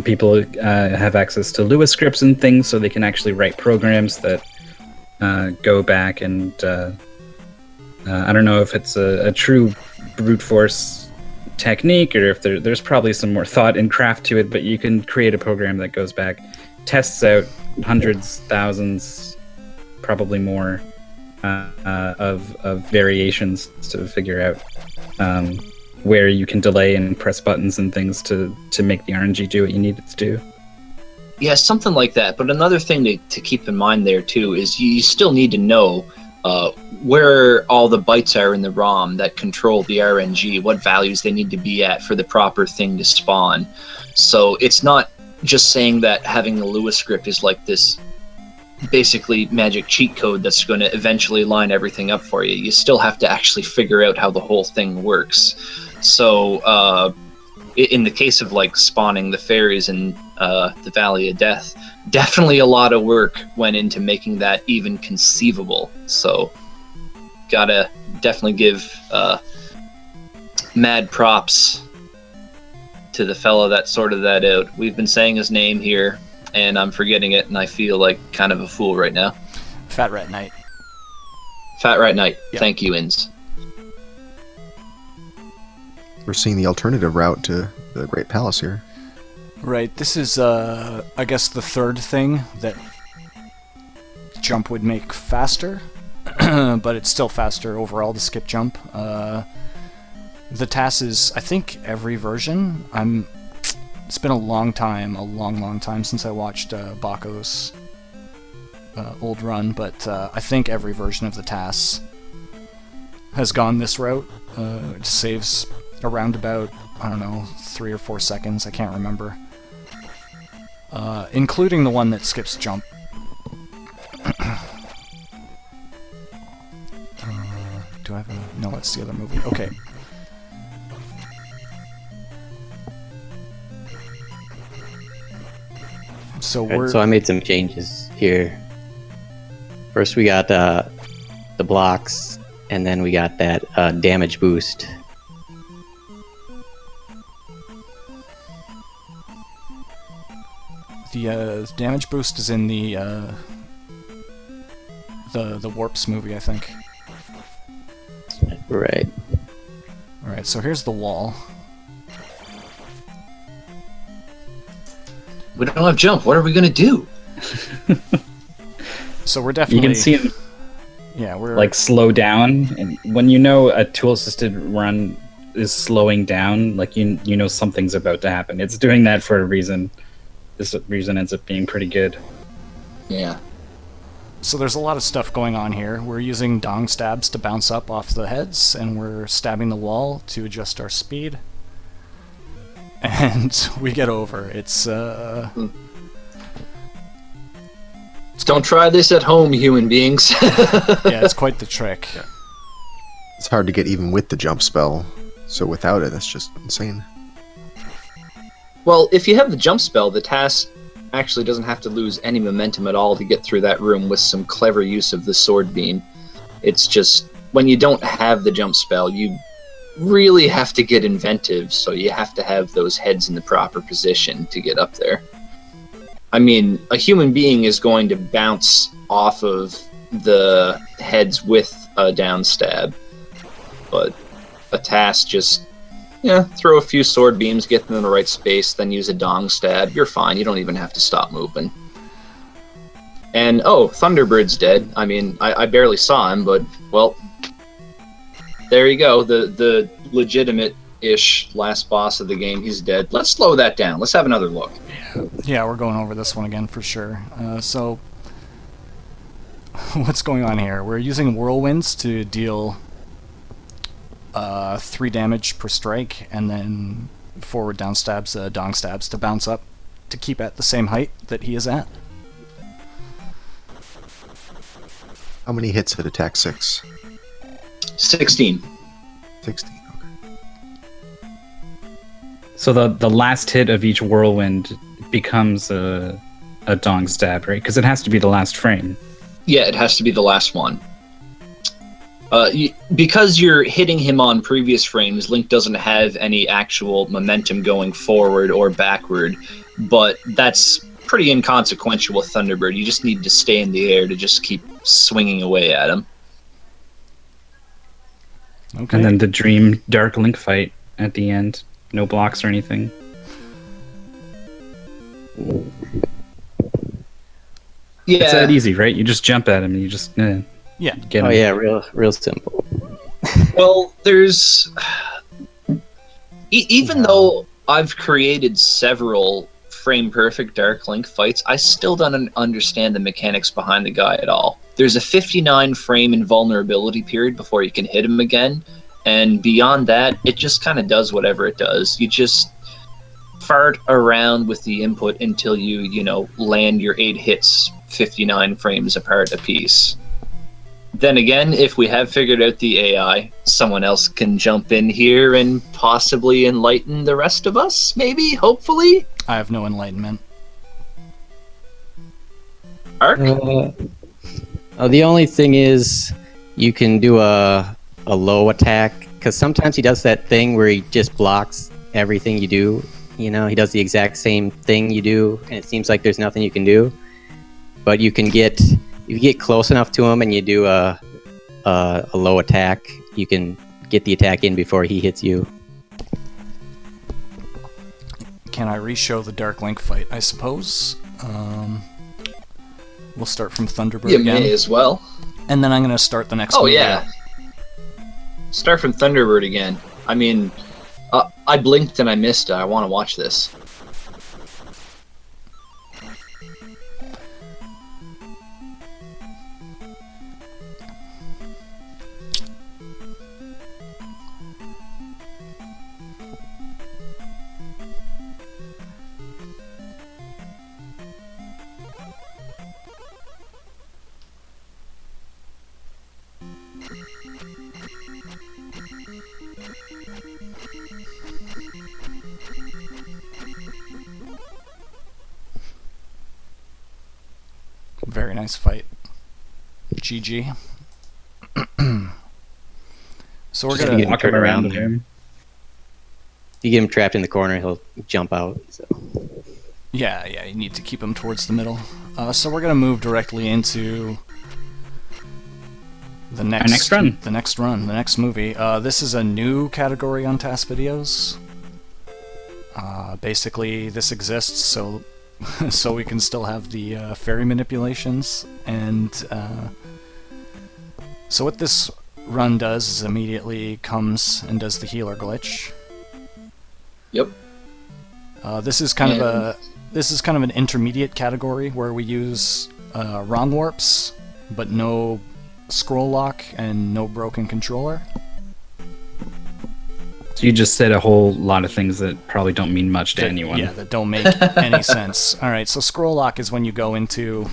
People have access to Lua scripts and things, so they can actually write programs that go back and I don't know if it's a true brute force technique or if there's probably some more thought and craft to it, but you can create a program that goes back, tests out hundreds, thousands, probably more of variations to figure out where you can delay and press buttons and things to make the RNG do what you need it to do. Yeah, something like that. But another thing to keep in mind there too is you still need to know where all the bytes are in the ROM that control the RNG, what values they need to be at for the proper thing to spawn. So it's not just saying that having the Lua script is like this basically magic cheat code that's going to eventually line everything up for you. You still have to actually figure out how the whole thing works. So in the case of like spawning the fairies in the Valley of Death, definitely a lot of work went into making that even conceivable. So gotta definitely give mad props to the fellow that sorted that out. We've been saying his name here and I'm forgetting it, and I feel like kind of a fool right now. Fat Rat Knight. Fat Rat Knight. Yep. Thank you, Inns. We're seeing the alternative route to the Great Palace here. Right, this is, I guess, the third thing that jump would make faster, but it's still faster overall to skip jump. The TAS is, I think, every version. It's been a long time since I watched Bako's old run, but I think every version of the TAS has gone this route. It saves around about, I don't know, 3 or 4 seconds, I can't remember. Including the one that skips jump. Do I have a... No, that's the other movie. Okay. So we're... So I made some changes here. First we got the blocks, and then we got that damage boost. The damage boost is in the Warps movie, I think. Right. Alright, so here's the wall. We don't have jump. What are we gonna do? So we're definitely... You can see him Yeah, we're... like slow down, and when you know a tool-assisted run is slowing down, like you know something's about to happen. It's doing that for a reason. This reason ends up being pretty good. Yeah. So there's a lot of stuff going on here. We're using dong stabs to bounce up off the heads, and we're stabbing the wall to adjust our speed. And we get over. It's, Don't try this at home, human beings. yeah, it's quite the trick. It's hard to get even with the jump spell, so without it, that's just insane. Well, if you have the jump spell, the TAS actually doesn't have to lose any momentum at all to get through that room with some clever use of the sword beam. It's just, when you don't have the jump spell, you really have to get inventive, so you have to have those heads in the proper position to get up there. I mean, a human being is going to bounce off of the heads with a down stab, but a TAS just... Yeah, throw a few sword beams, get them in the right space, then use a dong stab. You're fine. You don't even have to stop moving. And, oh, Thunderbird's dead. I mean, I barely saw him, but, well, there you go. The legitimate-ish last boss of the game, he's dead. Let's slow that down. Let's have another look. Yeah, we're going over this one again for sure. So, what's going on here? We're using whirlwinds to deal... 3 damage per strike, and then forward down stabs, dong stabs to bounce up to keep at the same height that he is at. How many hits at attack 6? 16. 16, okay. So the last hit of each whirlwind becomes a dong stab, right? Because it has to be the last frame. Yeah, it has to be the last one. Because you're hitting him on previous frames, Link doesn't have any actual momentum going forward or backward, but that's pretty inconsequential with Thunderbird. You just need to stay in the air to just keep swinging away at him. Okay. And then the Dream Dark Link fight at the end. No blocks or anything. Yeah. It's that easy, right? You just jump at him and you just Yeah. get him. Oh yeah, real simple. Well, there's even though I've created several frame perfect Dark Link fights, I still don't understand the mechanics behind the guy at all. There's a 59 frame invulnerability period before you can hit him again, and beyond that, it just kind of does whatever it does. You just fart around with the input until you land your 8 hits 59 frames apart a piece. Then again, if we have figured out the AI, someone else can jump in here and possibly enlighten the rest of us, maybe, hopefully? I have no enlightenment. Ark? The only thing is, you can do a low attack, because sometimes he does that thing where he just blocks everything you do. He does the exact same thing you do, and it seems like there's nothing you can do. But you can get, if you get close enough to him and you do a low attack, you can get the attack in before he hits you. Can I re-show the Dark Link fight, I suppose? We'll start from Thunderbird You again. may as well. And then I'm going to start the next Oh, movie. yeah. Start from Thunderbird again. I mean, I blinked and I missed it. I want to watch this. Very nice fight. GG. So we're Just going get to... him turned around. there. If you get him trapped in the corner, he'll jump out. So. Yeah, you need to keep him towards the middle. So we're going to move directly into the next run. The next movie. This is a new category on TAS videos. Basically, this exists so we can still have the fairy manipulations. And so what this run does is immediately comes and does the healer glitch. Yep. This is kind of an intermediate category where we use wrong warps, but no scroll lock and no broken controller. So you just said a whole lot of things that probably don't mean much to anyone. Yeah, that don't make any sense. All right, so scroll lock is when you go into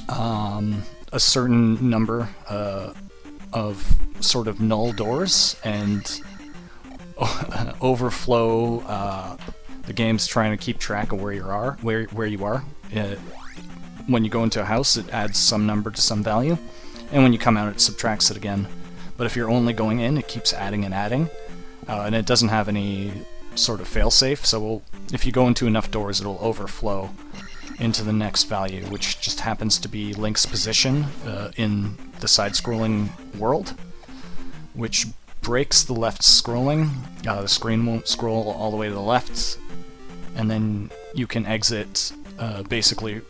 a certain number of sort of null doors and overflow. The game's trying to keep track of where you are. When you go into a house, it adds some number to some value, and when you come out, it subtracts it again. But if you're only going in, it keeps adding and adding, and it doesn't have any sort of failsafe. So if you go into enough doors, it'll overflow into the next value, which just happens to be Link's position in the side-scrolling world, which breaks the left scrolling. The screen won't scroll all the way to the left, and then you can exit basically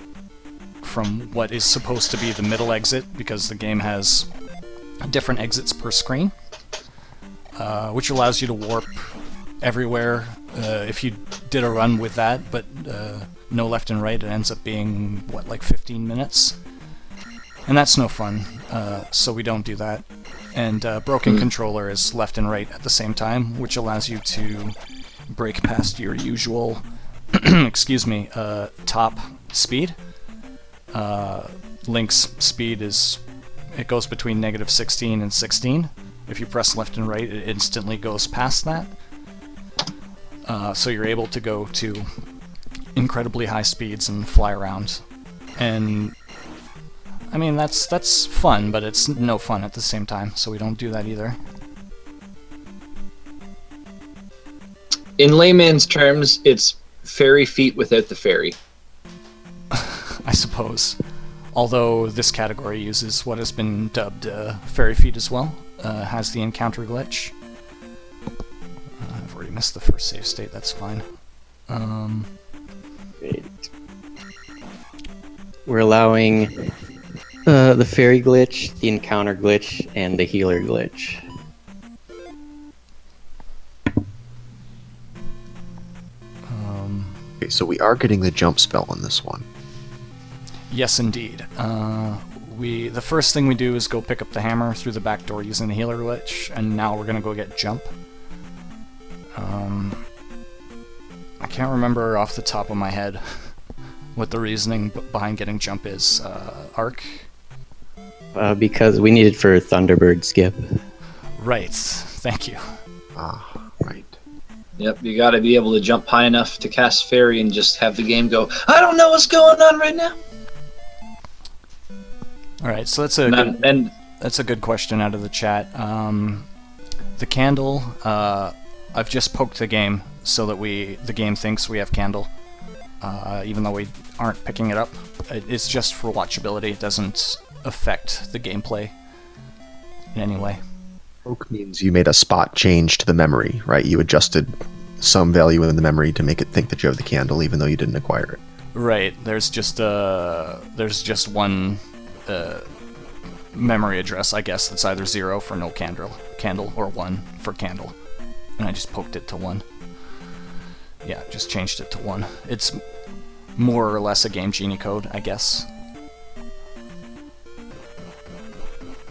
from what is supposed to be the middle exit, because the game has different exits per screen, which allows you to warp everywhere. If you did a run with that, but no left and right, it ends up being, like 15 minutes? And that's no fun, so we don't do that. And broken controller is left and right at the same time, which allows you to break past your usual, excuse me, top speed. Link's speed it goes between -16 and 16. If you press left and right, it instantly goes past that. So you're able to go to incredibly high speeds and fly around. And I mean, that's fun, but it's no fun at the same time, so we don't do that either. In layman's terms, it's fairy feet without the fairy. I suppose. Although this category uses what has been dubbed fairy feet as well. Has the encounter glitch. already missed the first save state, that's fine. Great. We're allowing the fairy glitch, the encounter glitch, and the healer glitch. Okay, so we are getting the jump spell on this one. Yes, indeed. The first thing we do is go pick up the hammer through the back door using the healer glitch, and now we're gonna go get jump. I can't remember off the top of my head what the reasoning behind getting jump is. Arc? Because we need it for Thunderbird skip. Right, thank you. Ah, right. Yep, you got to be able to jump high enough to cast Fairy and just have the game go, I don't know what's going on right now. Alright, so that's a good question out of the chat. The candle, I've just poked the game so that the game thinks we have candle, even though we aren't picking it up. It's just for watchability. It doesn't affect the gameplay in any way. Poke means you made a spot change to the memory, right? You adjusted some value in the memory to make it think that you have the candle, even though you didn't acquire it. Right. There's just one memory address, I guess, that's either 0 for no candle, or 1 for candle, and I just poked it to 1. Yeah, just changed it to 1. It's more or less a Game Genie code, I guess.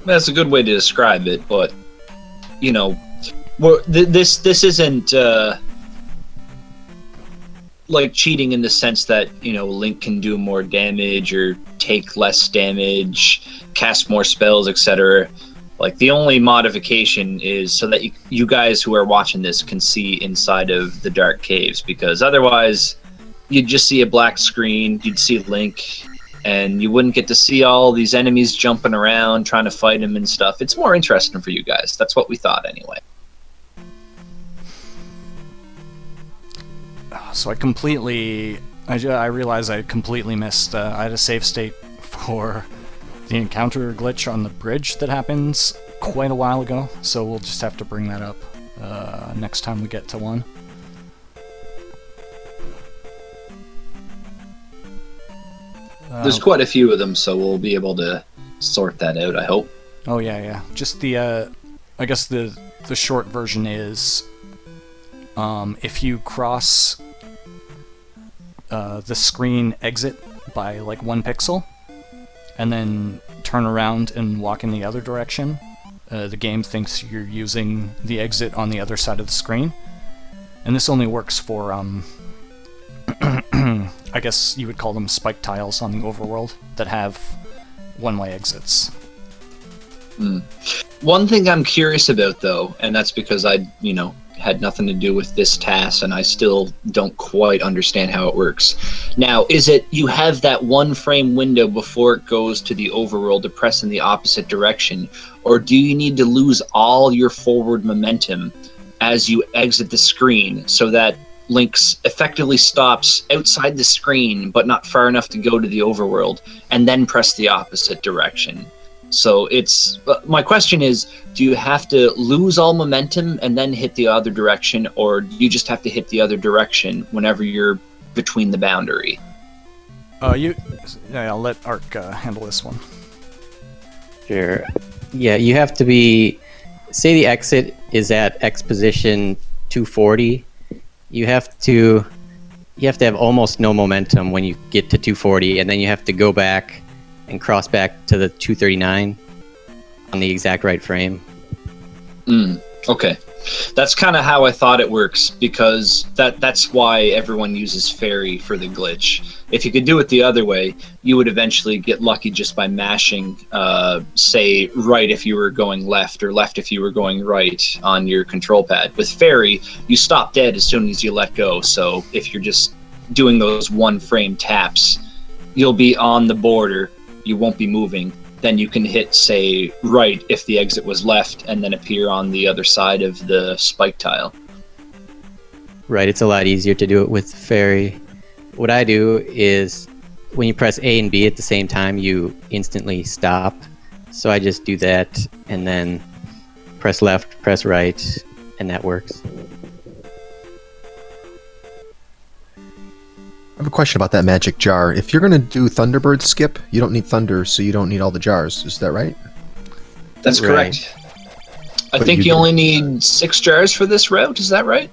That's a good way to describe it, but you know, this isn't like cheating in the sense that, you know, Link can do more damage or take less damage, cast more spells, etc. Like, the only modification is so that you guys who are watching this can see inside of the dark caves, because otherwise you'd just see a black screen, you'd see Link, and you wouldn't get to see all these enemies jumping around, trying to fight him and stuff. It's more interesting for you guys. That's what we thought anyway. So I realized I completely missed, I had a save state for the encounter glitch on the bridge that happens quite a while ago, so we'll just have to bring that up next time we get to one. There's quite a few of them, so we'll be able to sort that out, I hope. Oh yeah. Just the, I guess the short version is, if you cross the screen exit by like 1 pixel, and then turn around and walk in the other direction, the game thinks you're using the exit on the other side of the screen. And this only works for, I guess you would call them spike tiles on the overworld that have one-way exits. One thing I'm curious about, though, and that's because I, had nothing to do with this TAS, and I still don't quite understand how it works. Now, is it you have that 1 frame window before it goes to the overworld to press in the opposite direction, or do you need to lose all your forward momentum as you exit the screen so that Link's effectively stops outside the screen but not far enough to go to the overworld, and then press the opposite direction? So it's my question is, do you have to lose all momentum and then hit the other direction, or do you just have to hit the other direction whenever you're between the boundary? I'll let Ark handle this one. Sure. Yeah, you have to be, say the exit is at X position 240. You have to have almost no momentum when you get to 240, and then you have to go back and cross back to the 239 on the exact right frame. Okay. That's kind of how I thought it works, because that's why everyone uses Fairy for the glitch. If you could do it the other way, you would eventually get lucky just by mashing, say, right if you were going left, or left if you were going right on your control pad. With Fairy, you stop dead as soon as you let go, so if you're just doing those 1 frame taps, you'll be on the border, you won't be moving. Then you can hit, say, right if the exit was left, and then appear on the other side of the spike tile. Right, it's a lot easier to do it with Fairy. What I do is, when you press A and B at the same time, you instantly stop. So I just do that, and then press left, press right, and that works. have a question about that magic jar. If you're going to do Thunderbird skip, you don't need thunder, so you don't need all the jars. Is that right? That's Right. correct. I think you only need 6 jars for this route. Is that right?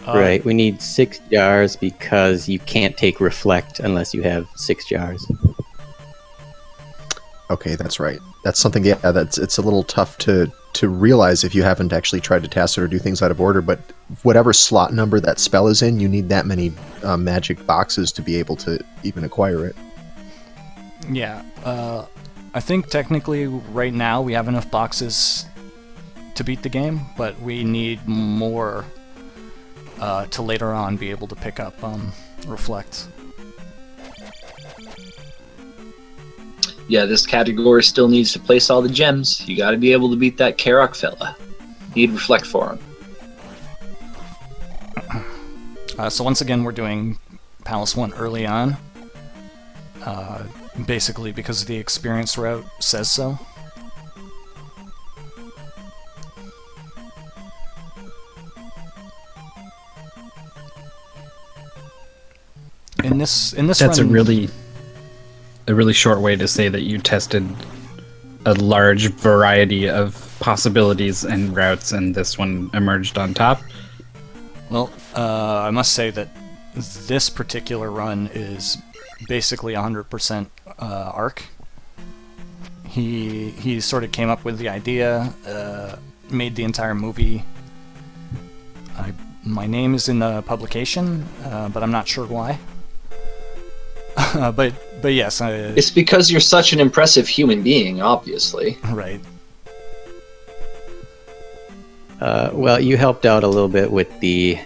Right. We need 6 jars because you can't take reflect unless you have 6 jars. Okay, that's right. That's something. Yeah, it's a little tough to realize if you haven't actually tried to task it or do things out of order. But whatever slot number that spell is in, you need that many magic boxes to be able to even acquire it. Yeah, I think technically right now we have enough boxes to beat the game, but we need more to later on be able to pick up reflect. Yeah, this category still needs to place all the gems. You got to be able to beat that Karok fella. Need reflect for him. So once again, we're doing Palace 1 early on, basically because the experience route says so. In this That's run, a really short way to say that you tested a large variety of possibilities and routes, and this one emerged on top. well, I must say that this particular run is basically 100% Arc. He sort of came up with the idea, made the entire movie. My name is in the publication, but I'm not sure why. but yes, It's because you're such an impressive human being, obviously. right. Well, you helped out a little bit with the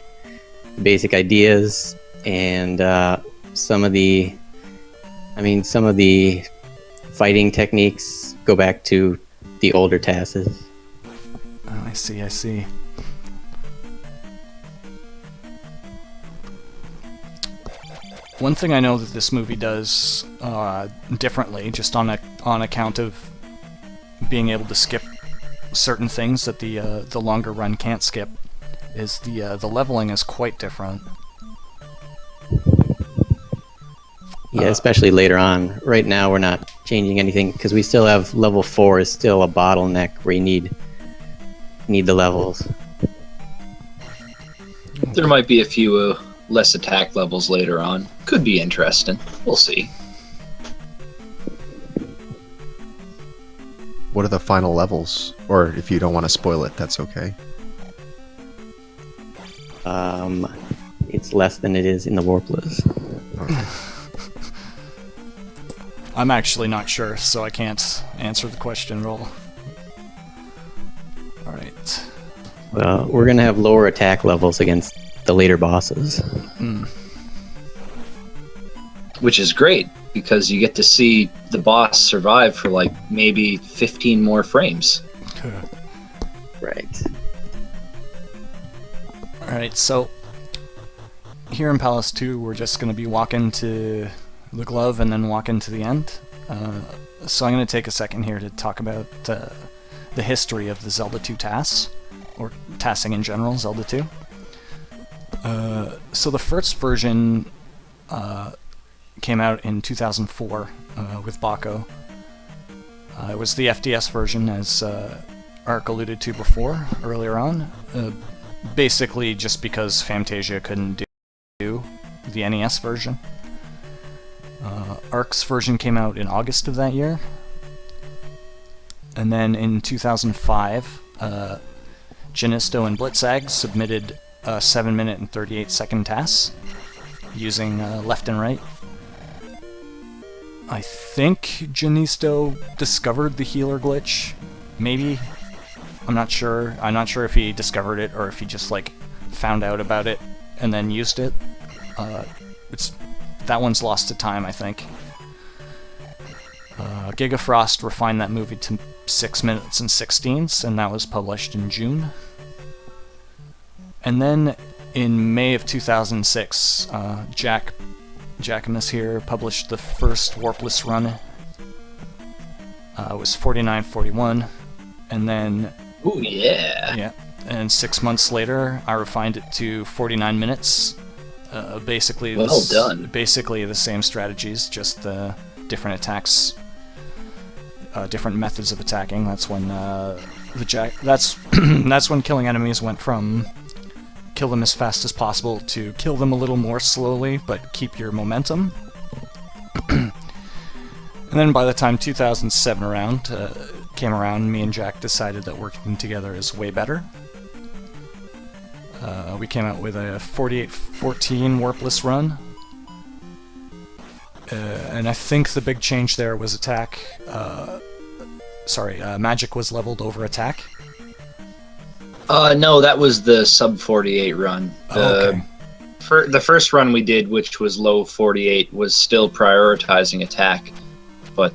basic ideas and some of the fighting techniques go back to the older TASs. Oh, I see. One thing I know that this movie does differently, just on account of being able to skip certain things that the longer run can't skip, is the leveling is quite different. Yeah, especially later on. Right now, we're not changing anything because we still have level 4 is still a bottleneck where you need the levels. There might be a few less attack levels later on. Could be interesting. We'll see. What are the final levels? Or if you don't want to spoil it, that's okay. It's less than it is in the warpless. Okay. I'm actually not sure, so I can't answer the question at all. Alright. Well, we're gonna have lower attack levels against the later bosses. Which is great, because you get to see the boss survive for like maybe 15 more frames. Right. Alright, so here in Palace 2, we're just going to be walking to the glove and then walking to the end. So I'm going to take a second here to talk about the history of the Zelda 2 TAS, or TASing in general, Zelda 2. So the first version came out in 2004 with Baco. It was the FDS version, as Ark alluded to earlier on. Basically just because Fantasia couldn't do the NES version. Ark's version came out in August of that year. And then in 2005, Janisto and Blitzag submitted a 7-minute and 38-second TAS using left and right. I think Janisto discovered the healer glitch, maybe. I'm not sure. I'm not sure if he discovered it or if he just like found out about it and then used it. That one's lost to time, I think. Gigafrost refined that movie to 6 minutes and 16ths, and that was published in June. And then in May of 2006, Jackamus here published the first warpless run. It was 49:41, and then Ooh, yeah. and 6 months later, I refined it to 49 minutes Basically, Well done. Basically the same strategies, just different attacks, different methods of attacking. That's when that's when killing enemies went from kill them as fast as possible to kill them a little more slowly, but keep your momentum. And then by the time 2007 came around, me and Jack decided that working together is way better. We came out with a 48-14 warpless run. And I think the big change there was attack. Magic was leveled over attack. No, that was the sub 48 run. Okay. The first run we did, which was low 48, was still prioritizing attack. But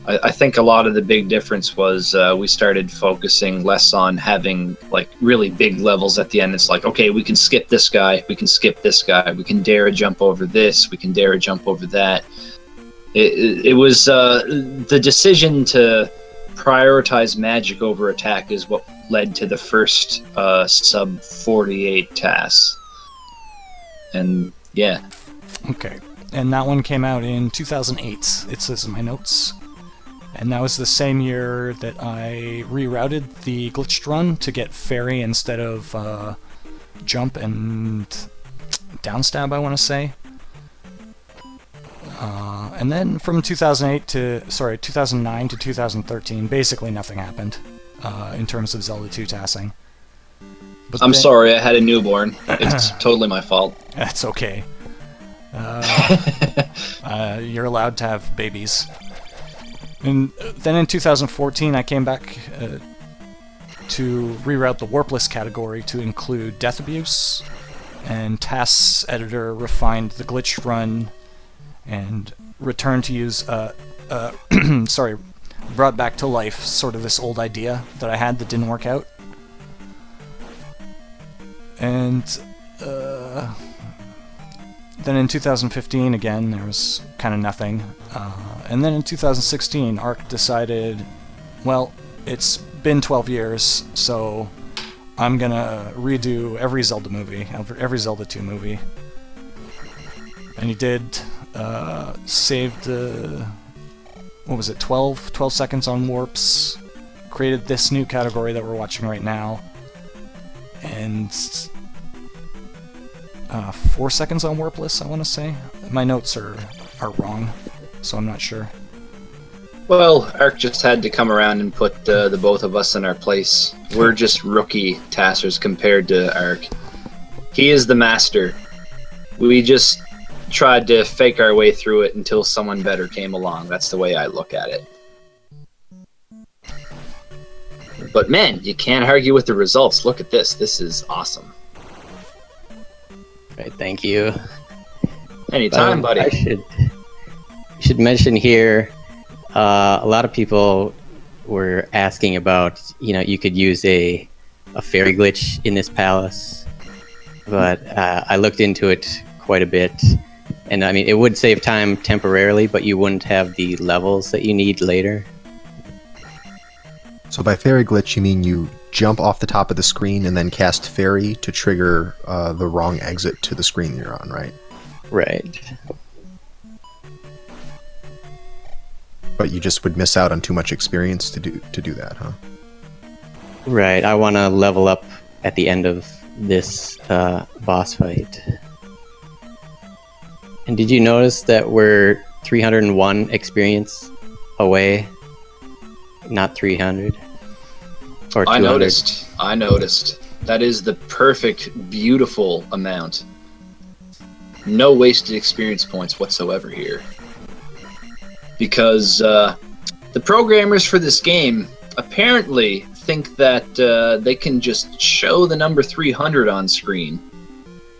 I think a lot of the big difference was we started focusing less on having like really big levels at the end. It's like, okay, we can skip this guy, we can skip this guy, we can dare a jump over this, we can dare a jump over that. It was the decision to prioritize magic over attack is what led to the first sub 48 TAS. And yeah. Okay. And that one came out in 2008, it says in my notes. And that was the same year that I rerouted the glitched run to get fairy instead of jump and downstab, I want to say. And then from 2009 to 2013, basically nothing happened in terms of Zelda 2 tassing. But I'm sorry, I had a newborn. It's totally my fault. That's okay. You're allowed to have babies. And then in 2014, I came back to reroute the warpless category to include death abuse, and TAS editor refined the glitched run and returned to use brought back to life sort of this old idea that I had that didn't work out. And then in 2015, again, there was kind of nothing. And then in 2016, ARC decided, well, it's been 12 years, so I'm gonna redo every Zelda movie, every Zelda 2 movie. And he did, saved, 12 seconds on warps, created this new category that we're watching right now, and 4 seconds on warpless, I want to say. My notes are wrong, so I'm not sure. Well, Ark just had to come around and put the both of us in our place. We're just rookie tassers compared to Ark. He is the master. We just tried to fake our way through it until someone better came along. That's the way I look at it. But man, you can't argue with the results. Look at this. This is awesome. Right, thank you. Anytime, buddy. I should mention here, a lot of people were asking about, you could use a fairy glitch in this palace, but I looked into it quite a bit, and I mean, it would save time temporarily, but you wouldn't have the levels that you need later. So by fairy glitch, you mean you jump off the top of the screen and then cast fairy to trigger the wrong exit to the screen you're on, right? Right. But you just would miss out on too much experience to do that, huh? Right. I want to level up at the end of this boss fight. And did you notice that we're 301 experience away? Not 300? Or 200? I noticed. That is the perfect, beautiful amount. No wasted experience points whatsoever here. Because the programmers for this game apparently think that they can just show the number 300 on screen,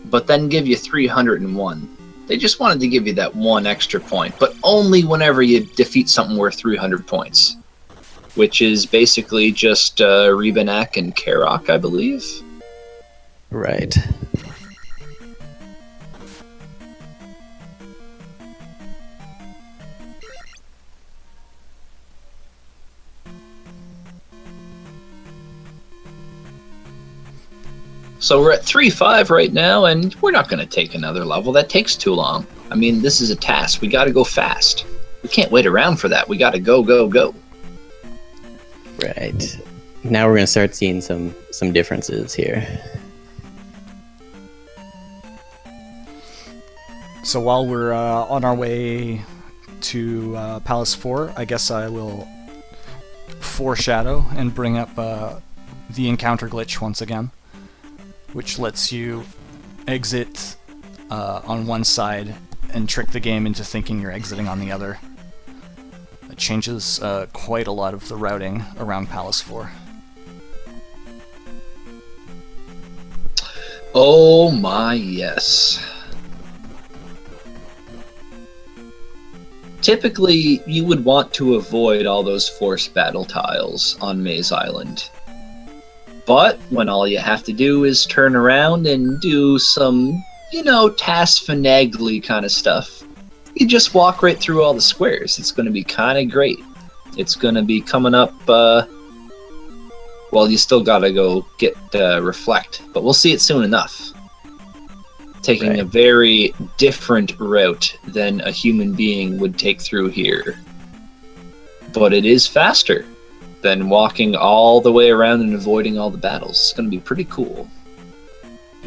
but then give you 301. They just wanted to give you that one extra point, but only whenever you defeat something worth 300 points. Which is basically just Rebanak and Karok, I believe. Right. So we're at 3-5 right now, and we're not going to take another level. That takes too long. I mean, this is a task. We got to go fast. We can't wait around for that. We got to go, go, go. Right. Now we're going to start seeing some differences here. So while we're on our way to Palace 4, I guess I will foreshadow and bring up the encounter glitch once again, which lets you exit on one side and trick the game into thinking you're exiting on the other. It changes quite a lot of the routing around Palace 4. Oh my, yes. Typically, you would want to avoid all those forced battle tiles on Maze Island. But when all you have to do is turn around and do some, TAS finagly kind of stuff, you just walk right through all the squares. It's going to be kind of great. It's going to be coming up, well, you still got to go get Reflect, but we'll see it soon enough. Taking a very different route than a human being would take through here. But it is faster than walking all the way around and avoiding all the battles. It's going to be pretty cool.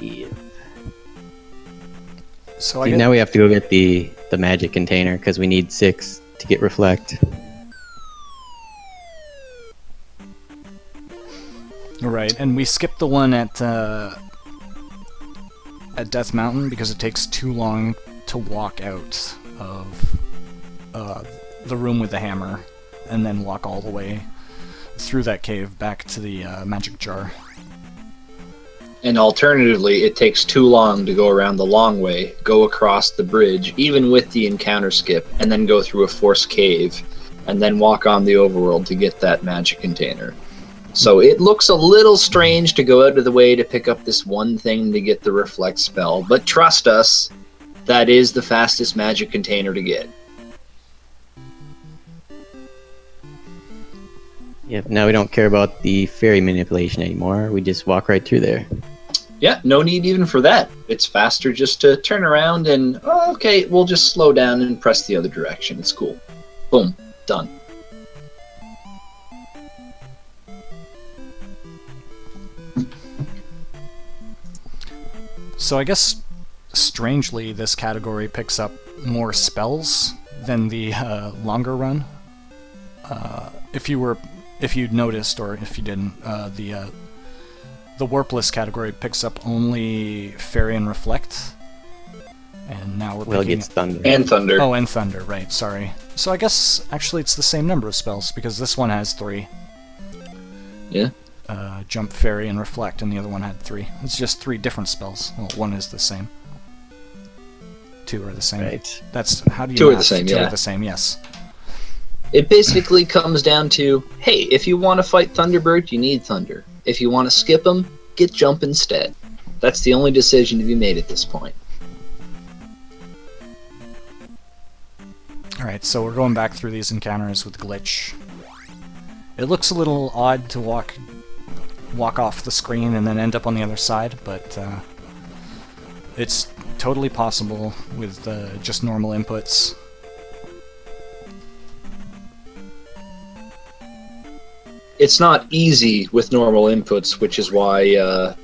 Yeah. So See, now we have to go get the magic container because we need 6 to get Reflect. Right, and we skipped the one at Death Mountain because it takes too long to walk out of the room with the hammer and then walk all the way through that cave back to the magic jar. And alternatively, it takes too long to go around the long way, go across the bridge, even with the encounter skip, and then go through a forced cave, and then walk on the overworld to get that magic container. So it looks a little strange to go out of the way to pick up this one thing to get the Reflect spell, but trust us, that is the fastest magic container to get. Yep, now we don't care about the fairy manipulation anymore. We just walk right through there. Yeah, no need even for that. It's faster just to turn around and, okay, we'll just slow down and press the other direction. It's cool. Boom. Done. So I guess, strangely, this category picks up more spells than the longer run. If you'd noticed, or if you didn't, the warpless category picks up only Fairy and Reflect. And now we're Well, it picking gets Thunder. And Thunder. Oh, and Thunder, right, sorry. So I guess, actually, it's the same number of spells, because this one has 3. Yeah. Jump, Fairy, and Reflect, and the other one had 3. It's just 3 different spells. Well, one is the same. 2 are the same. Right. That's, how do you 2 are math? the same, 2 yeah. are the same, yes. It basically comes down to, hey, if you want to fight Thunderbird, you need Thunder. If you want to skip him, get Jump instead. That's the only decision to be made at this point. Alright, so we're going back through these encounters with Glitch. It looks a little odd to walk off the screen and then end up on the other side, but it's totally possible with just normal inputs. It's not easy with normal inputs, which is why the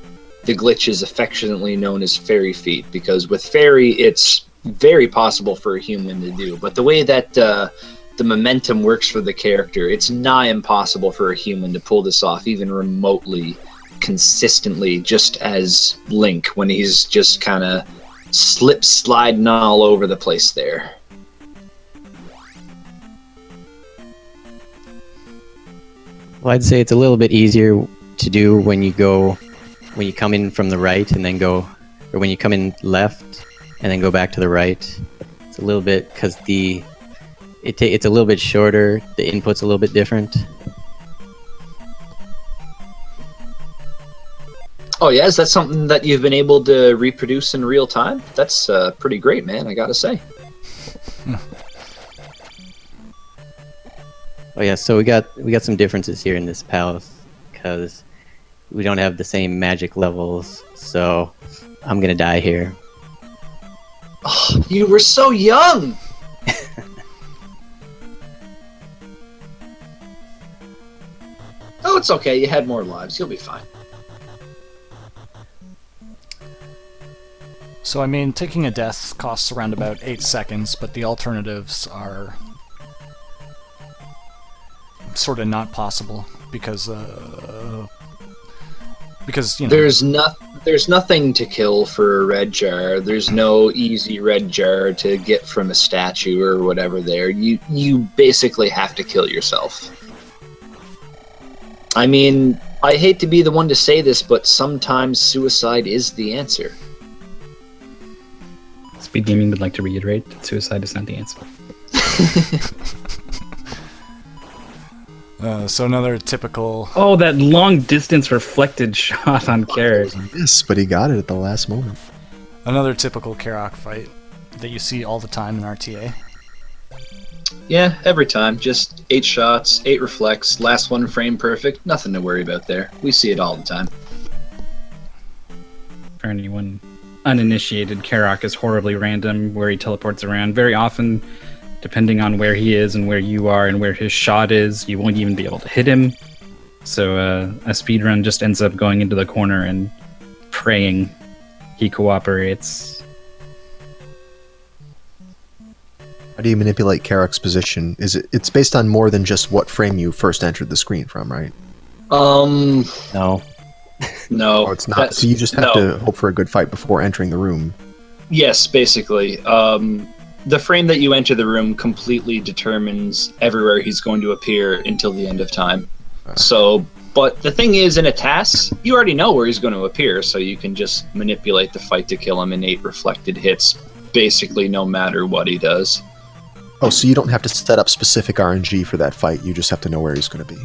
glitch is affectionately known as Fairy Feet, because with Fairy, it's very possible for a human to do, but the way that the momentum works for the character, it's nigh impossible for a human to pull this off even remotely consistently, just as Link when he's just kind of sliding all over the place there. Well, I'd say it's a little bit easier to do when you come in from the right and then go, or when you come in left and then go back to the right. It's a little bit, because it's a little bit shorter, the input's a little bit different. Oh yeah, is that something that you've been able to reproduce in real time? That's pretty great, man, I gotta say. Oh yeah, so we got some differences here in this palace, because we don't have the same magic levels, so I'm gonna die here. Oh, you were so young! Oh, it's okay. You had more lives. You'll be fine. So, I mean, taking a death costs around about 8 seconds, but the alternatives are sort of not possible because you know... There's nothing to kill for a red jar. There's no easy red jar to get from a statue or whatever there. You basically have to kill yourself. I mean, I hate to be the one to say this, but sometimes suicide is the answer. Speed Gaming would like to reiterate that suicide is not the answer. So another typical... Oh, that long distance reflected shot on Carrot. Yes, but he got it at the last moment. Another typical Karok fight that you see all the time in RTA. Yeah, every time. Just 8 shots, 8 reflects, last one frame perfect. Nothing to worry about there. We see it all the time. For anyone uninitiated, Karok is horribly random where he teleports around. Very often, depending on where he is and where you are and where his shot is, you won't even be able to hit him. So a speedrun just ends up going into the corner and praying he cooperates. How do you manipulate Karok's position? It's based on more than just what frame you first entered the screen from, right? No. No. Oh, it's not. So you just have to hope for a good fight before entering the room. Yes, basically. The frame that you enter the room completely determines everywhere he's going to appear until the end of time. So, but the thing is, in a TAS, you already know where he's going to appear, so you can just manipulate the fight to kill him in 8 reflected hits, basically no matter what he does. Oh, so you don't have to set up specific RNG for that fight, you just have to know where he's going to be.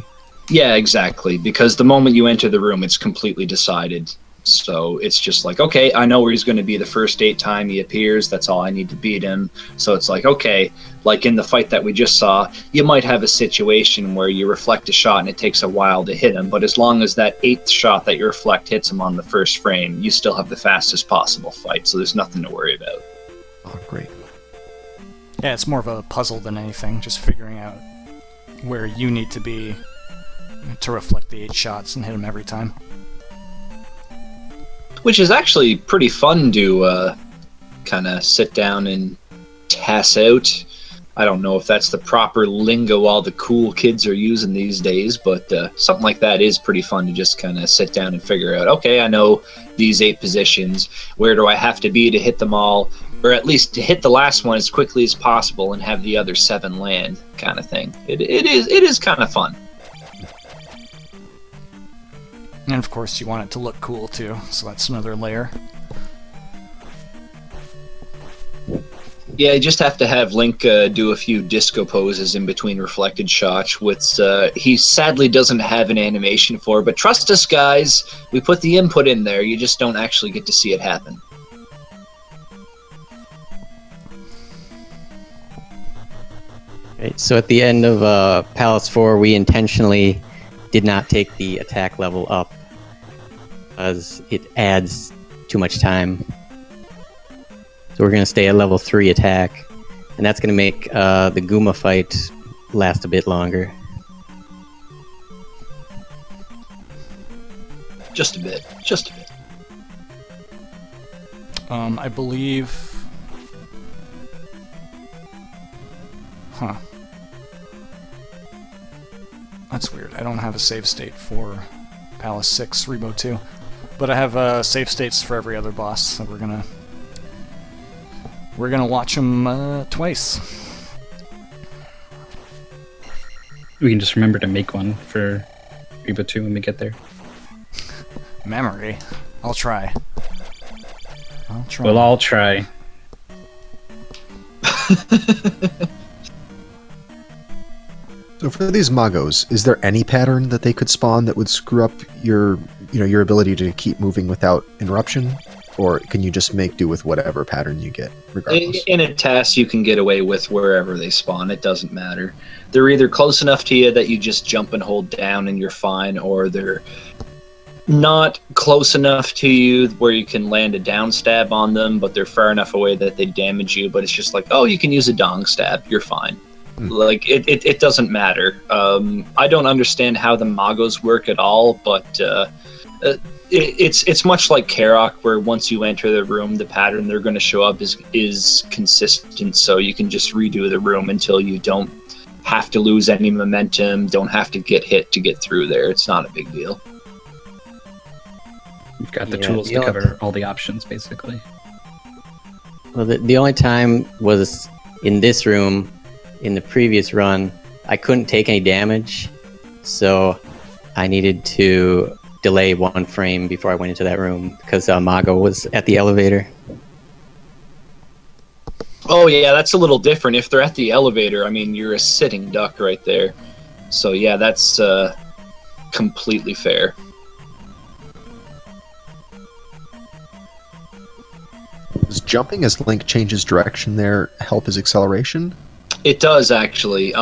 Yeah, exactly, because the moment you enter the room, it's completely decided. So it's just like, okay, I know where he's going to be the first 8 time he appears. That's all I need to beat him. So it's like, okay, like in the fight that we just saw, you might have a situation where you reflect a shot and it takes a while to hit him. But as long as that 8th shot that you reflect hits him on the first frame, you still have the fastest possible fight. So there's nothing to worry about. Oh, great. Yeah, it's more of a puzzle than anything, just figuring out where you need to be to reflect the 8 shots and hit him every time. Which is actually pretty fun to kind of sit down and TAS out. I don't know if that's the proper lingo all the cool kids are using these days, but something like that is pretty fun to just kind of sit down and figure out, okay, I know these 8 positions. Where do I have to be to hit them all? Or at least to hit the last one as quickly as possible and have the other 7 land, kind of thing. It is kind of fun. And of course you want it to look cool too, so that's another layer. Yeah, you just have to have Link do a few disco poses in between reflected shots, which he sadly doesn't have an animation for, but trust us guys, we put the input in there, you just don't actually get to see it happen. Right, so at the end of Palace 4, we intentionally did not take the attack level up because it adds too much time. So we're going to stay at level 3 attack, and that's going to make the Guma fight last a bit longer. Just a bit. Just a bit. I believe... Huh. That's weird. I don't have a save state for Palace 6, Rebo 2. But I have save states for every other boss, so we're gonna watch them twice. We can just remember to make one for Rebo 2 when we get there. Memory. I'll try. We'll all try. So for these Magos, is there any pattern that they could spawn that would screw up your ability to keep moving without interruption? Or can you just make do with whatever pattern you get, regardless? In a TAS, you can get away with wherever they spawn. It doesn't matter. They're either close enough to you that you just jump and hold down and you're fine, or they're not close enough to you where you can land a down stab on them, but they're far enough away that they damage you. But it's just like, oh, you can use a dong stab. You're fine. Like, it doesn't matter. I don't understand how the Magos work at all, but it's much like Karok, where once you enter the room, the pattern they're going to show up is consistent, so you can just redo the room until you don't have to lose any momentum, don't have to get hit to get through there. It's not a big deal. You've got the tools to cover all the options, basically. Well, the only time was in this room. In the previous run, I couldn't take any damage, so I needed to delay 1 frame before I went into that room because Mago was at the elevator. Oh yeah, that's a little different. If they're at the elevator, I mean, you're a sitting duck right there. So yeah, that's completely fair. Does jumping as Link changes direction there help his acceleration? It does, actually.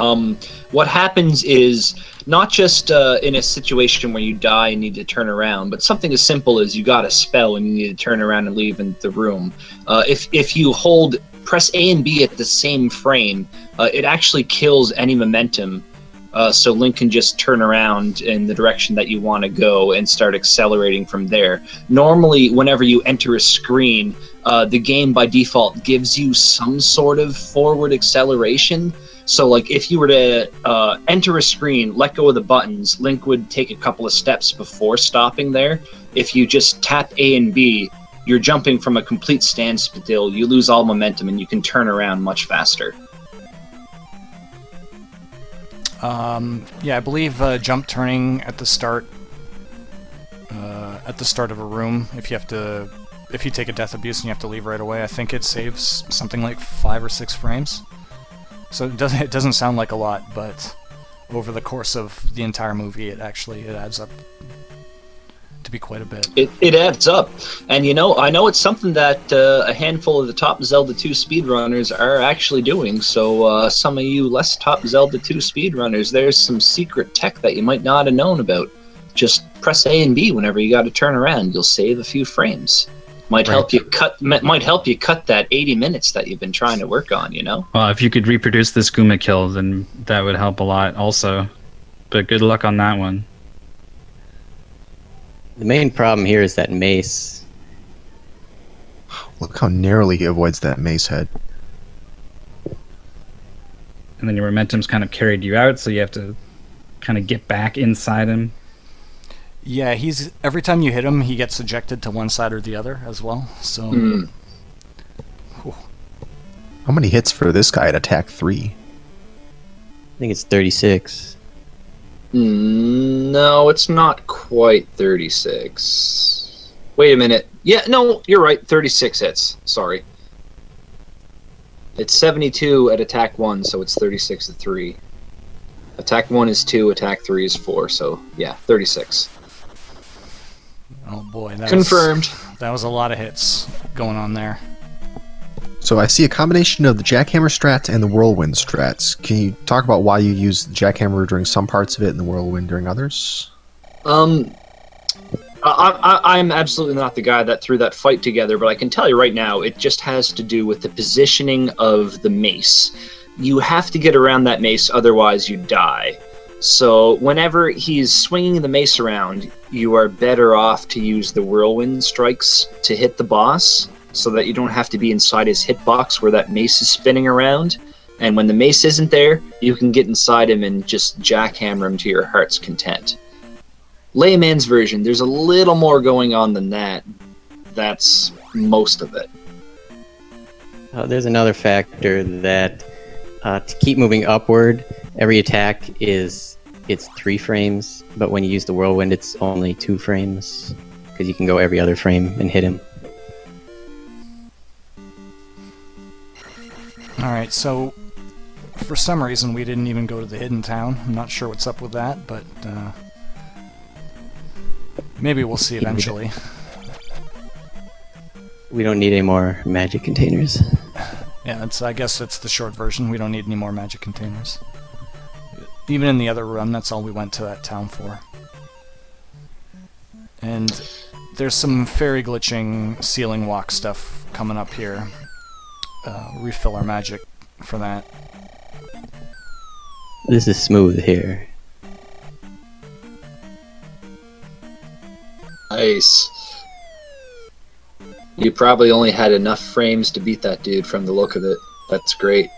What happens is not just in a situation where you die and need to turn around, but something as simple as you got a spell and you need to turn around and leave in the room. If you press A and B at the same frame, it actually kills any momentum. So Link can just turn around in the direction that you want to go and start accelerating from there. Normally, whenever you enter a screen, the game by default gives you some sort of forward acceleration. So like if you were to enter a screen, let go of the buttons, Link would take a couple of steps before stopping there. If you just tap A and B, you're jumping from a complete standstill, you lose all momentum, and you can turn around much faster. Yeah, I believe jump turning at the start of a room, if you take a death abuse and you have to leave right away, I think it saves something like 5 or 6 frames. So it doesn't sound like a lot, but over the course of the entire movie, it adds up to be quite a bit. It adds up, and I know it's something that a handful of the top Zelda 2 speedrunners are actually doing. So some of you less top Zelda 2 speedrunners, there's some secret tech that you might not have known about. Just press A and B whenever you got to turn around. You'll save a few frames. Might help you cut that 80 minutes that you've been trying to work on. Well, if you could reproduce this Guma kill, then that would help a lot also. But good luck on that one. The main problem here is that mace. Look how narrowly he avoids that mace head. And then your momentum's kind of carried you out, so you have to kind of get back inside him. Yeah, every time you hit him, he gets ejected to one side or the other as well. So, How many hits for this guy at attack 3? I think it's 36. No, it's not quite 36. Wait a minute. Yeah, no, you're right. 36 hits. Sorry. It's 72 at attack 1, so it's 36 to 3. Attack 1 is 2, attack 3 is 4, so yeah, 36. Oh boy, confirmed. That was a lot of hits going on there. So I see a combination of the jackhammer strats and the whirlwind strats. Can you talk about why you use the jackhammer during some parts of it and the whirlwind during others? I'm absolutely not the guy that threw that fight together, but I can tell you right now, it just has to do with the positioning of the mace. You have to get around that mace, otherwise you die. So whenever he's swinging the mace around, you are better off to use the whirlwind strikes to hit the boss, so that you don't have to be inside his hitbox where that mace is spinning around. And when the mace isn't there, you can get inside him and just jackhammer him to your heart's content. Layman's version, there's a little more going on than that. That's most of it. There's another factor that to keep moving upward, every attack it's 3 frames, but when you use the whirlwind, it's only 2 frames, because you can go every other frame and hit him. Alright, so for some reason we didn't even go to the hidden town. I'm not sure what's up with that, but maybe we'll see eventually. We don't need any more magic containers. Yeah, I guess that's the short version. We don't need any more magic containers. Even in the other run, that's all we went to that town for. And there's some fairy glitching ceiling walk stuff coming up here. Refill our magic for that. This is smooth here. Nice. You probably only had enough frames to beat that dude from the look of it. That's great.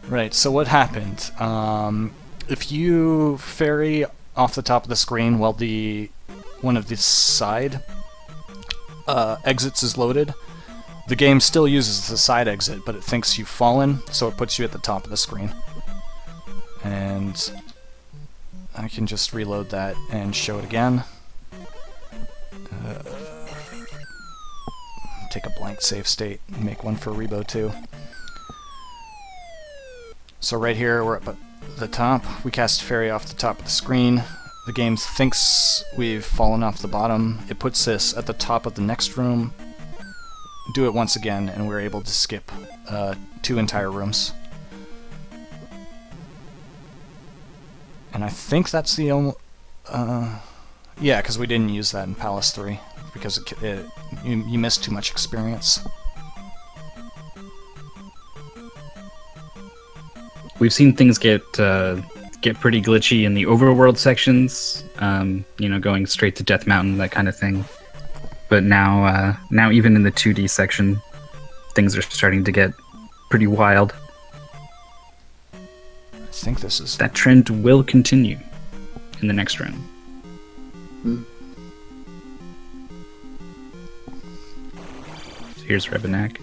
Right, so what happened? If you ferry off the top of the screen while one of the side exits is loaded, the game still uses the side exit, but it thinks you've fallen, so it puts you at the top of the screen. And I can just reload that and show it again. Take a blank save state and make one for Rebo too. So right here, we're up at the top. We cast Fairy off the top of the screen. The game thinks we've fallen off the bottom. It puts this at the top of the next room. Do it once again, and we're able to skip 2 entire rooms. And I think that's the only... yeah, because we didn't use that in Palace 3, because you missed too much experience. We've seen things get pretty glitchy in the overworld sections, you know, going straight to Death Mountain, that kind of thing. But now even in the 2D section, things are starting to get pretty wild. I think this is... That trend will continue in the next round. Here's Rebenak.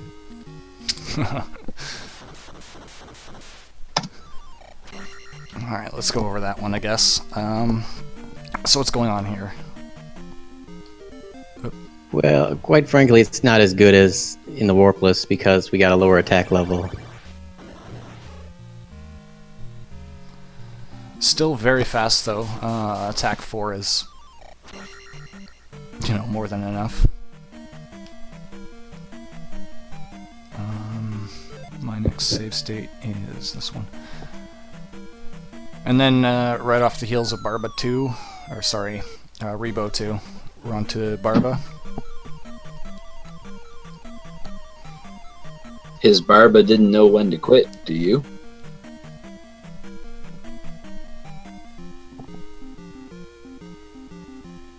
Alright, let's go over that one, I guess. So what's going on here? Well, quite frankly, it's not as good as in the warpless because we got a lower attack level. Still very fast, though. Attack 4 is, you know, more than enough. My next save state is this one. And then, right off the heels of Barba 2, or sorry, Rebo 2, we're on to Barba. His Barba didn't know when to quit, do you?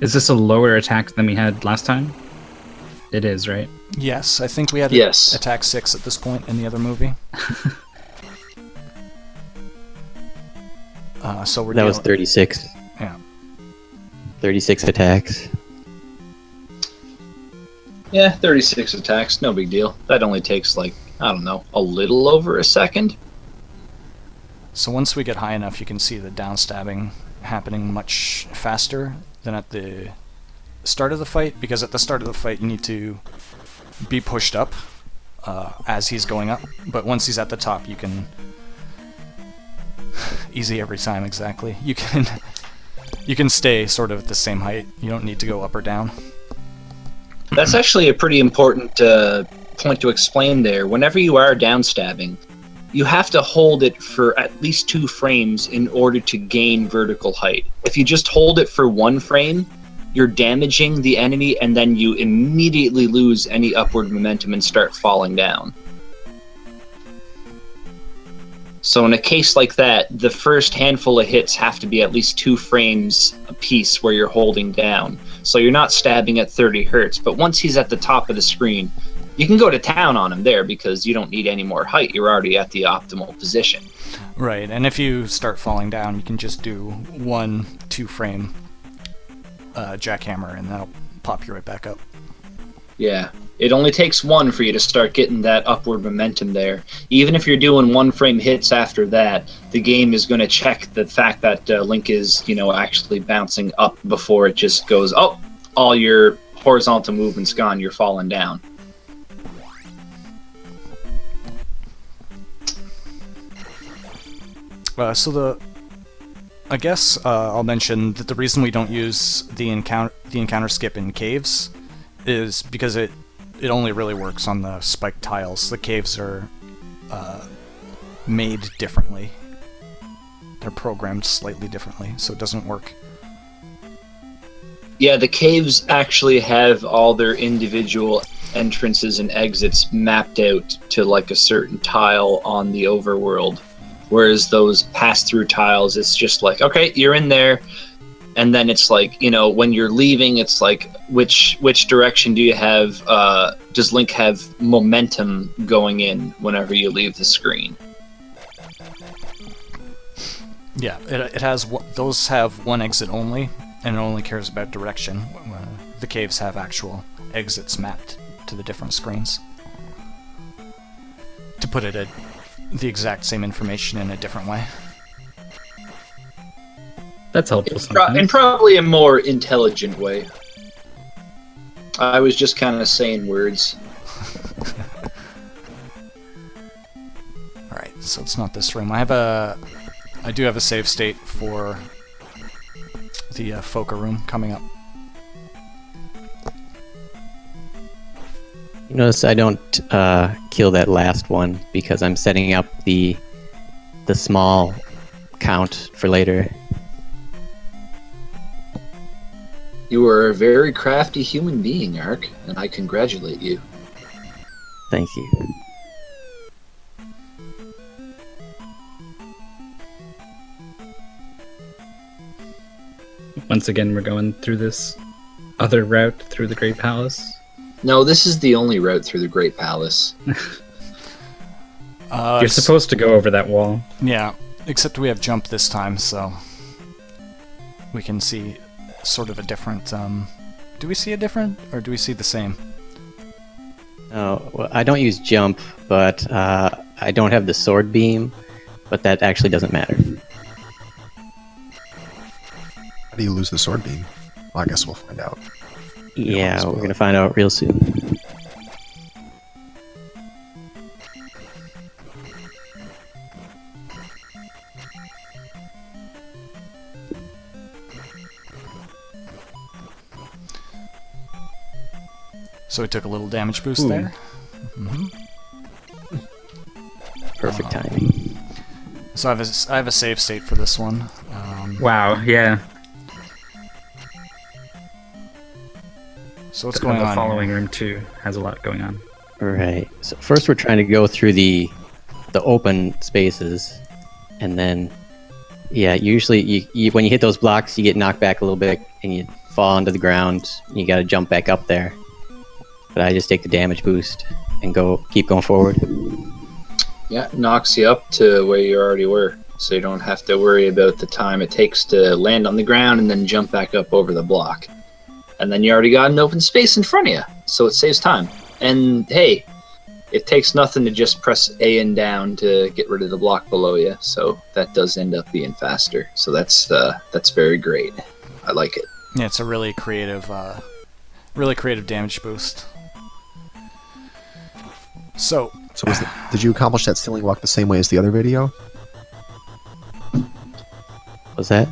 Is this a lower attack than we had last time? It is, right? Yes, I think we had Yes. attack 6 at this point in the other movie. So we're That was 36. Yeah. 36 attacks. Yeah, 36 attacks, no big deal. That only takes, like, I don't know, a little over a second. So once we get high enough, you can see the downstabbing happening much faster than at the start of the fight, because at the start of the fight you need to be pushed up as he's going up, but once he's at the top you can... Easy every time, exactly. You can stay sort of at the same height. You don't need to go up or down. That's actually a pretty important point to explain there. Whenever you are downstabbing, you have to hold it for at least 2 frames in order to gain vertical height. If you just hold it for 1 frame, you're damaging the enemy, and then you immediately lose any upward momentum and start falling down. So in a case like that, the first handful of hits have to be at least 2 frames a piece where you're holding down. So you're not stabbing at 30 hertz, but once he's at the top of the screen, you can go to town on him there because you don't need any more height. You're already at the optimal position. Right, and if you start falling down, you can just do 1 2-frame jackhammer, and that'll pop you right back up. Yeah. It only takes 1 for you to start getting that upward momentum there. Even if you're doing 1-frame hits after that, the game is going to check the fact that Link is, you know, actually bouncing up before it just goes, oh, all your horizontal movement's gone, you're falling down. I guess I'll mention that the reason we don't use the encounter skip in caves is because it only really works on the spiked tiles. The caves are made differently. They're programmed slightly differently, so it doesn't work Yeah, the caves actually have all their individual entrances and exits mapped out to like a certain tile on the overworld. Whereas those pass-through tiles, it's just like, okay, you're in there, and then it's like, you know, when you're leaving, it's like, which direction do you have? Does Link have momentum going in whenever you leave the screen? Yeah, it has those have one exit only, and it only cares about direction. The caves have actual exits mapped to the different screens. To put it the exact same information in a different way. That's helpful In sometimes. probably a more intelligent way. I was just kind of saying words. Alright, so it's not this room. I do have a save state for the Foca room coming up. You notice I don't kill that last one because I'm setting up the small count for later. You are a very crafty human being, Ark, and I congratulate you. Thank you. Once again, we're going through this other route through the Great Palace. No, this is the only route through the Great Palace. You're supposed to go over that wall. Yeah, except we have jump this time, so we can see sort of a different... do we see a different, or do we see the same? Oh, well, I don't use jump, but I don't have the sword beam, but that actually doesn't matter. How do you lose the sword beam? Well, I guess we'll find out. Yeah, we're gonna find out real soon. So we took a little damage boost there. Mm-hmm. Perfect timing. So I have a save state for this one. Wow, yeah. So what's going The on following here? room too has a lot going on. Right. So first we're trying to go through the open spaces, and then usually you when you hit those blocks you get knocked back a little bit and you fall onto the ground. You got to jump back up there. But I just take the damage boost and keep going forward. Yeah, it knocks you up to where you already were, so you don't have to worry about the time it takes to land on the ground and then jump back up over the block. And then you already got an open space in front of you, so it saves time. And hey, it takes nothing to just press A and down to get rid of the block below you, so that does end up being faster. So that's very great. I like it. Yeah, it's a really creative damage boost. So Did you accomplish that ceiling walk the same way as the other video? What's that?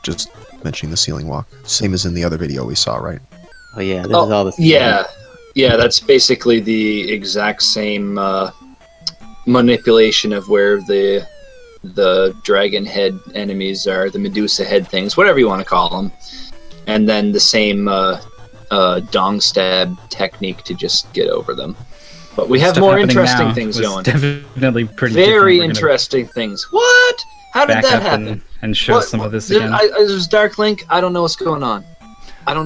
Just mentioning the ceiling walk. Same as in the other video we saw, right? Oh yeah, this is all the Yeah, that's basically the exact same manipulation of where the dragon head enemies are, the Medusa head things, whatever you want to call them, and then the same dong stab technique to just get over them. But we have Stuff more happening interesting now things was going. Definitely pretty Very different. We're gonna interesting things. What? How did back that up happen? and show some of this again. There's Dark Link. I don't know what's going on. Let's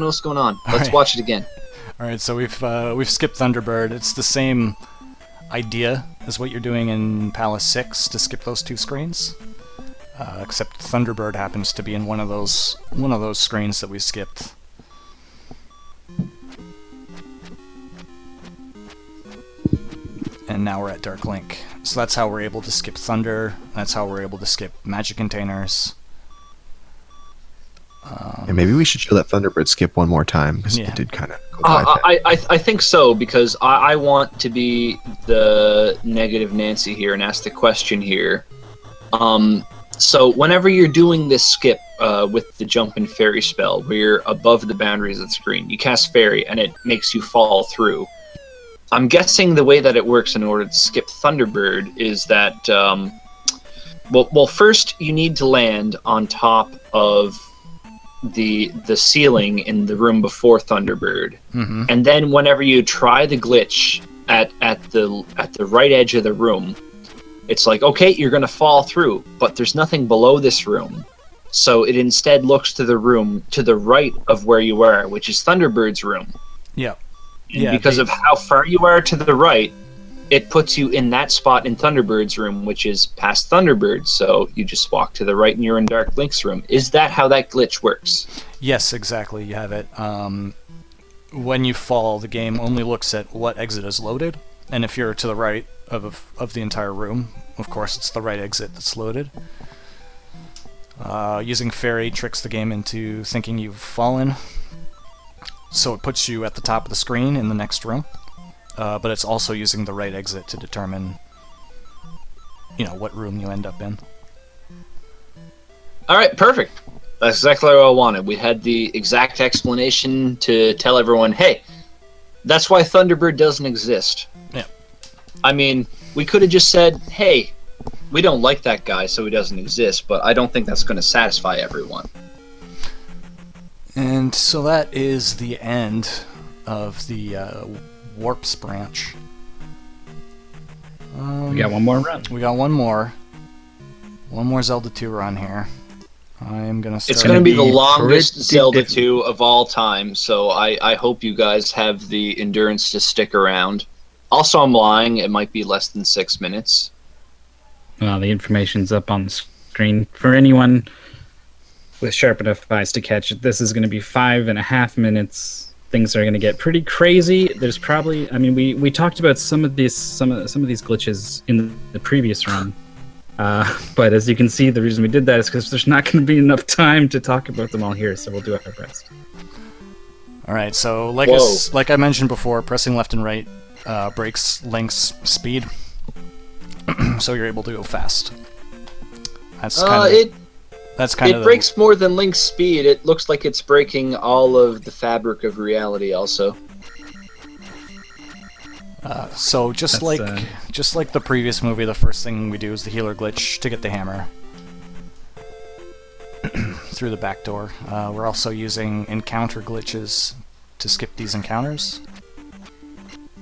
Alright. watch it again. all right, so we've skipped Thunderbird. It's the same idea as what you're doing in Palace 6 to skip those two screens, except Thunderbird happens to be in one of those screens that we skipped. And now we're at Dark Link. So that's how we're able to skip Thunder. That's how we're able to skip magic containers. And maybe we should show that Thunderbird skip one more time, because Yeah. it did kind of go by fast. I think so, because I want to be the negative Nancy here and ask the question here. So whenever you're doing this skip with the jump and fairy spell, where you're above the boundaries of the screen, you cast fairy and it makes you fall through. I'm guessing the way that it works in order to skip Thunderbird is that, well, first you need to land on top of the ceiling in the room before Thunderbird, Mm-hmm. and then whenever you try the glitch at the right edge of the room, it's like, okay, you're gonna fall through, but there's nothing below this room, so it instead looks to the room to the right of where you are, which is Thunderbird's room. Yeah. And Yeah, because the- of how far you are to the right, it puts you in that spot in Thunderbird's room, which is past Thunderbird. So you just walk to the right and you're in Dark Link's room. Is that how that glitch works? Yes, exactly. You have it. When you fall, the game only looks at what exit is loaded, and if you're to the right of the entire room, of course, it's the right exit that's loaded. Using Fairy tricks the game into thinking you've fallen, so it puts you at the top of the screen in the next room. But it's also using the right exit to determine, what room you end up in. All right, perfect. That's exactly what I wanted. We had the exact explanation to tell everyone, hey, that's why Thunderbird doesn't exist. Yeah. I mean, we could have just said, hey, we don't like that guy, so he doesn't exist, but I don't think that's going to satisfy everyone. And so that is the end of the Warps branch. We got one more run. We got one more. One more Zelda 2 run here. I am going to start... It's going to be the be longest pretty Zelda different. 2 of all time, so I hope you guys have the endurance to stick around. Also, I'm lying. It might be less than 6 minutes. Well, the information's up on the screen. For anyone with sharp enough eyes to catch it, this is going to be 5.5 minutes. Things are going to get pretty crazy. There's probably, we talked about some of these glitches in the previous run. But as you can see, the reason we did that is because there's not going to be enough time to talk about them all here, so we'll do our best. Alright, so Whoa. like I mentioned before, pressing left and right breaks Link's speed, so you're able to go fast. That's kind of It breaks more than Link's speed. It looks like it's breaking all of the fabric of reality also. So just like the previous movie, the first thing we do is the healer glitch to get the hammer through the back door. We're also using encounter glitches to skip these encounters.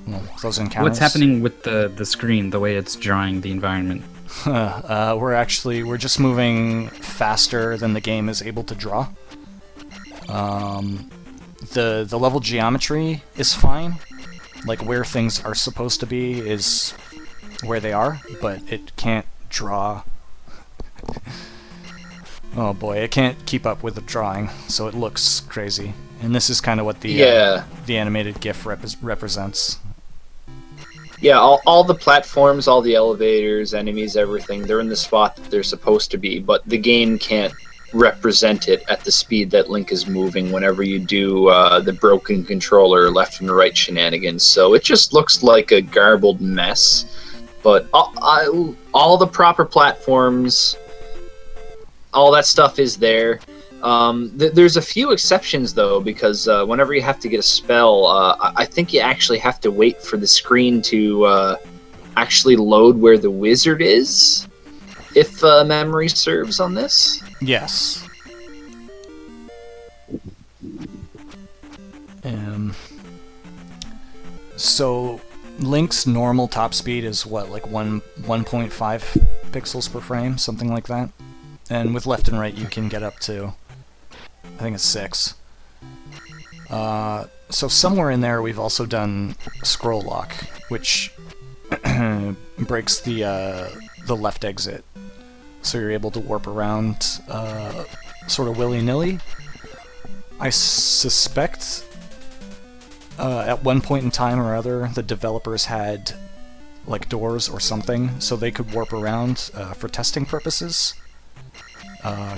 Well, those encounters. What's happening with the screen, the way it's drawing the environment? We're just moving faster than the game is able to draw. The level geometry is fine. Like where things are supposed to be is where they are, but it can't draw. Oh boy, it can't keep up with the drawing, so it looks crazy. And this is kind of what the animated GIF represents. Yeah, all the platforms, all the elevators, enemies, everything, they're in the spot that they're supposed to be, but the game can't represent it at the speed that Link is moving whenever you do the broken controller left and right shenanigans. So it just looks like a garbled mess. But all the proper platforms, all that stuff is there. There's a few exceptions though, because whenever you have to get a spell, I think you actually have to wait for the screen to actually load where the wizard is, if memory serves on this. Yes. So Link's normal top speed is what, like 1.5 pixels per frame, something like that. And with left and right, you can get up to, I think it's 6. So somewhere in there, we've also done scroll lock, which breaks the left exit. So you're able to warp around sort of willy-nilly. I suspect at one point in time or other, the developers had like doors or something, so they could warp around for testing purposes.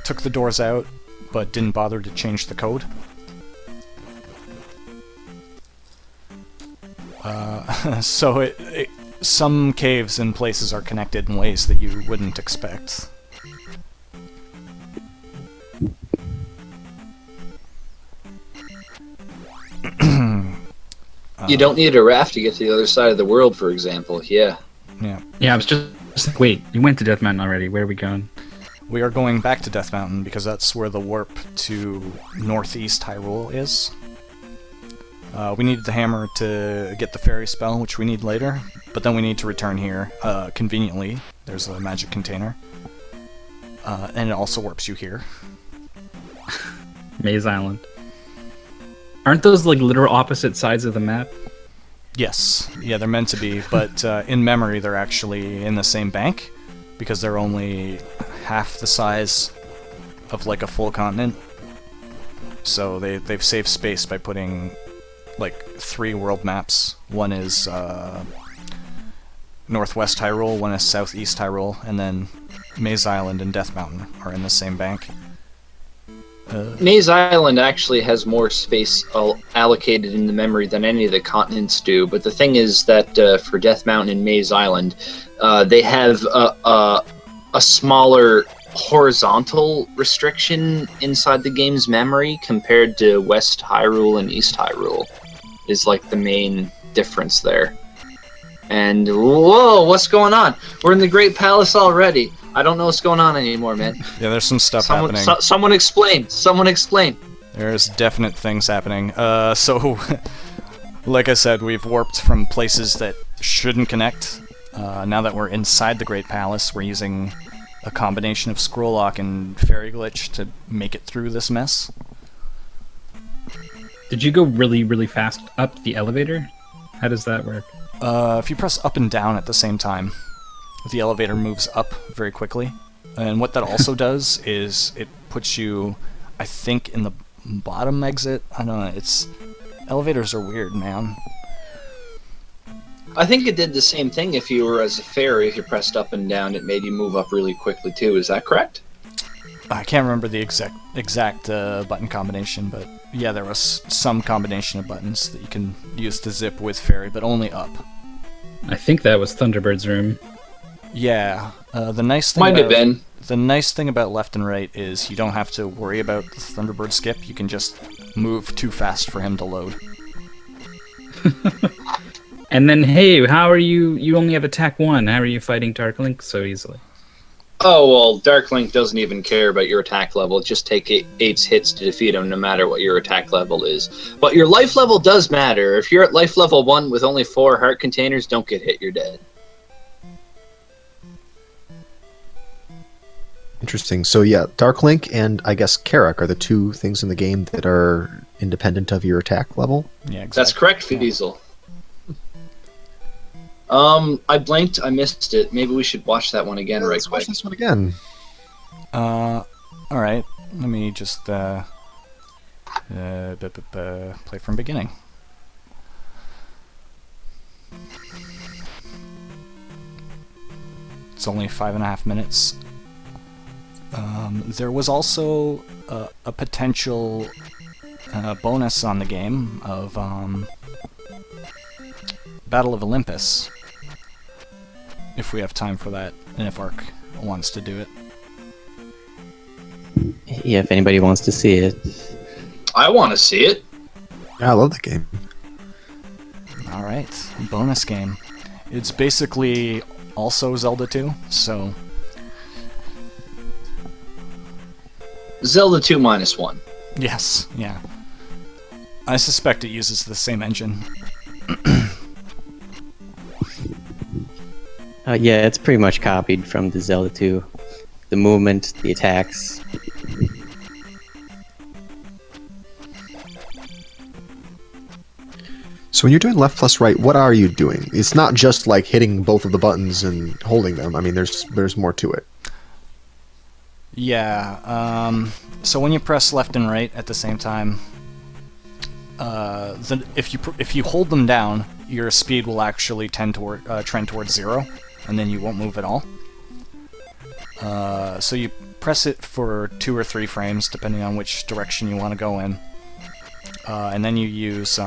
Took the doors out, but didn't bother to change the code. So some caves and places are connected in ways that you wouldn't expect. You don't need a raft to get to the other side of the world, for example. Yeah. Yeah. Yeah, I was just like, wait, you went to Death Mountain already. Where are we going? We are going back to Death Mountain because that's where the warp to northeast Hyrule is. We needed the hammer to get the fairy spell, which we need later, but then we need to return here, conveniently. There's a magic container. And it also warps you here. Maze Island. Aren't those like literal opposite sides of the map? Yes, yeah, they're meant to be, but in memory they're actually in the same bank, because they're only half the size of like a full continent. So they've saved space by putting like 3 world maps. One is Northwest Hyrule, one is Southeast Hyrule, and then Maze Island and Death Mountain are in the same bank. Maze Island actually has more space allocated in the memory than any of the continents do, but the thing is that for Death Mountain and Maze Island, they have a smaller horizontal restriction inside the game's memory compared to West Hyrule and East Hyrule, is like the main difference there. And whoa, what's going on? We're in the Great Palace already. I don't know what's going on anymore, man. Yeah, there's some stuff happening. Someone explain. Someone explain. There's definite things happening. So, like I said, we've warped from places that shouldn't connect. Now that we're inside the Great Palace, we're using a combination of scroll lock and fairy glitch to make it through this mess. Did you go really, really fast up the elevator? How does that work? If you press up and down at the same time, the elevator moves up very quickly. And what that also does is it puts you, I think, in the bottom exit. I don't know, elevators are weird, man. I think it did the same thing if you were as a fairy. If you pressed up and down, it made you move up really quickly too. Is that correct? I can't remember the exact button combination, but yeah, there was some combination of buttons that you can use to zip with fairy, but only up. I think that was Thunderbird's room. Yeah, the nice thing Might have been. The nice thing about left and right is you don't have to worry about the Thunderbird skip. You can just move too fast for him to load. And then, hey, how are you? You only have attack 1. How are you fighting Dark Link so easily? Oh, well, Dark Link doesn't even care about your attack level. Just take 8 hits to defeat him, no matter what your attack level is. But your life level does matter. If you're at life level 1 with only 4 heart containers, don't get hit, you're dead. Interesting. So yeah, Dark Link and I guess Karak are the 2 things in the game that are independent of your attack level. Yeah, exactly. That's correct, Fiesel. I blinked. I missed it. Maybe we should watch that one again Let's watch this one again. Alright. Let me just, play from beginning. It's only 5.5 minutes. There was also a potential bonus on the game of Battle of Olympus, if we have time for that, and if Ark wants to do it. Yeah, if anybody wants to see it. I want to see it. Yeah, I love that game. Alright, bonus game. It's basically also Zelda 2, so... Zelda 2 -1. Yes, yeah. I suspect it uses the same engine. Yeah, it's pretty much copied from the Zelda 2. The movement, the attacks. So when you're doing left plus right, what are you doing? It's not just like hitting both of the buttons and holding them. I mean, there's more to it. Yeah, so when you press left and right at the same time, if you hold them down, your speed will actually trend towards 0, and then you won't move at all. So you press it for 2 or 3 frames, depending on which direction you want to go in, and then you use,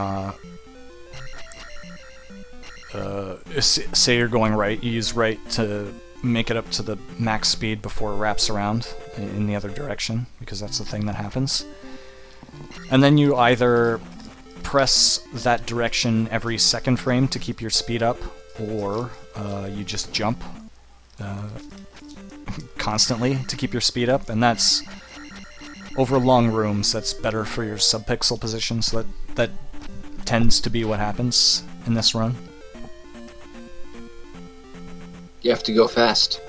say you're going right, you use right to make it up to the max speed before it wraps around in the other direction, because that's the thing that happens. And then you either press that direction every second frame to keep your speed up, or you just jump constantly to keep your speed up, and that's over long rooms. That's better for your subpixel position, so that tends to be what happens in this run. You have to go fast.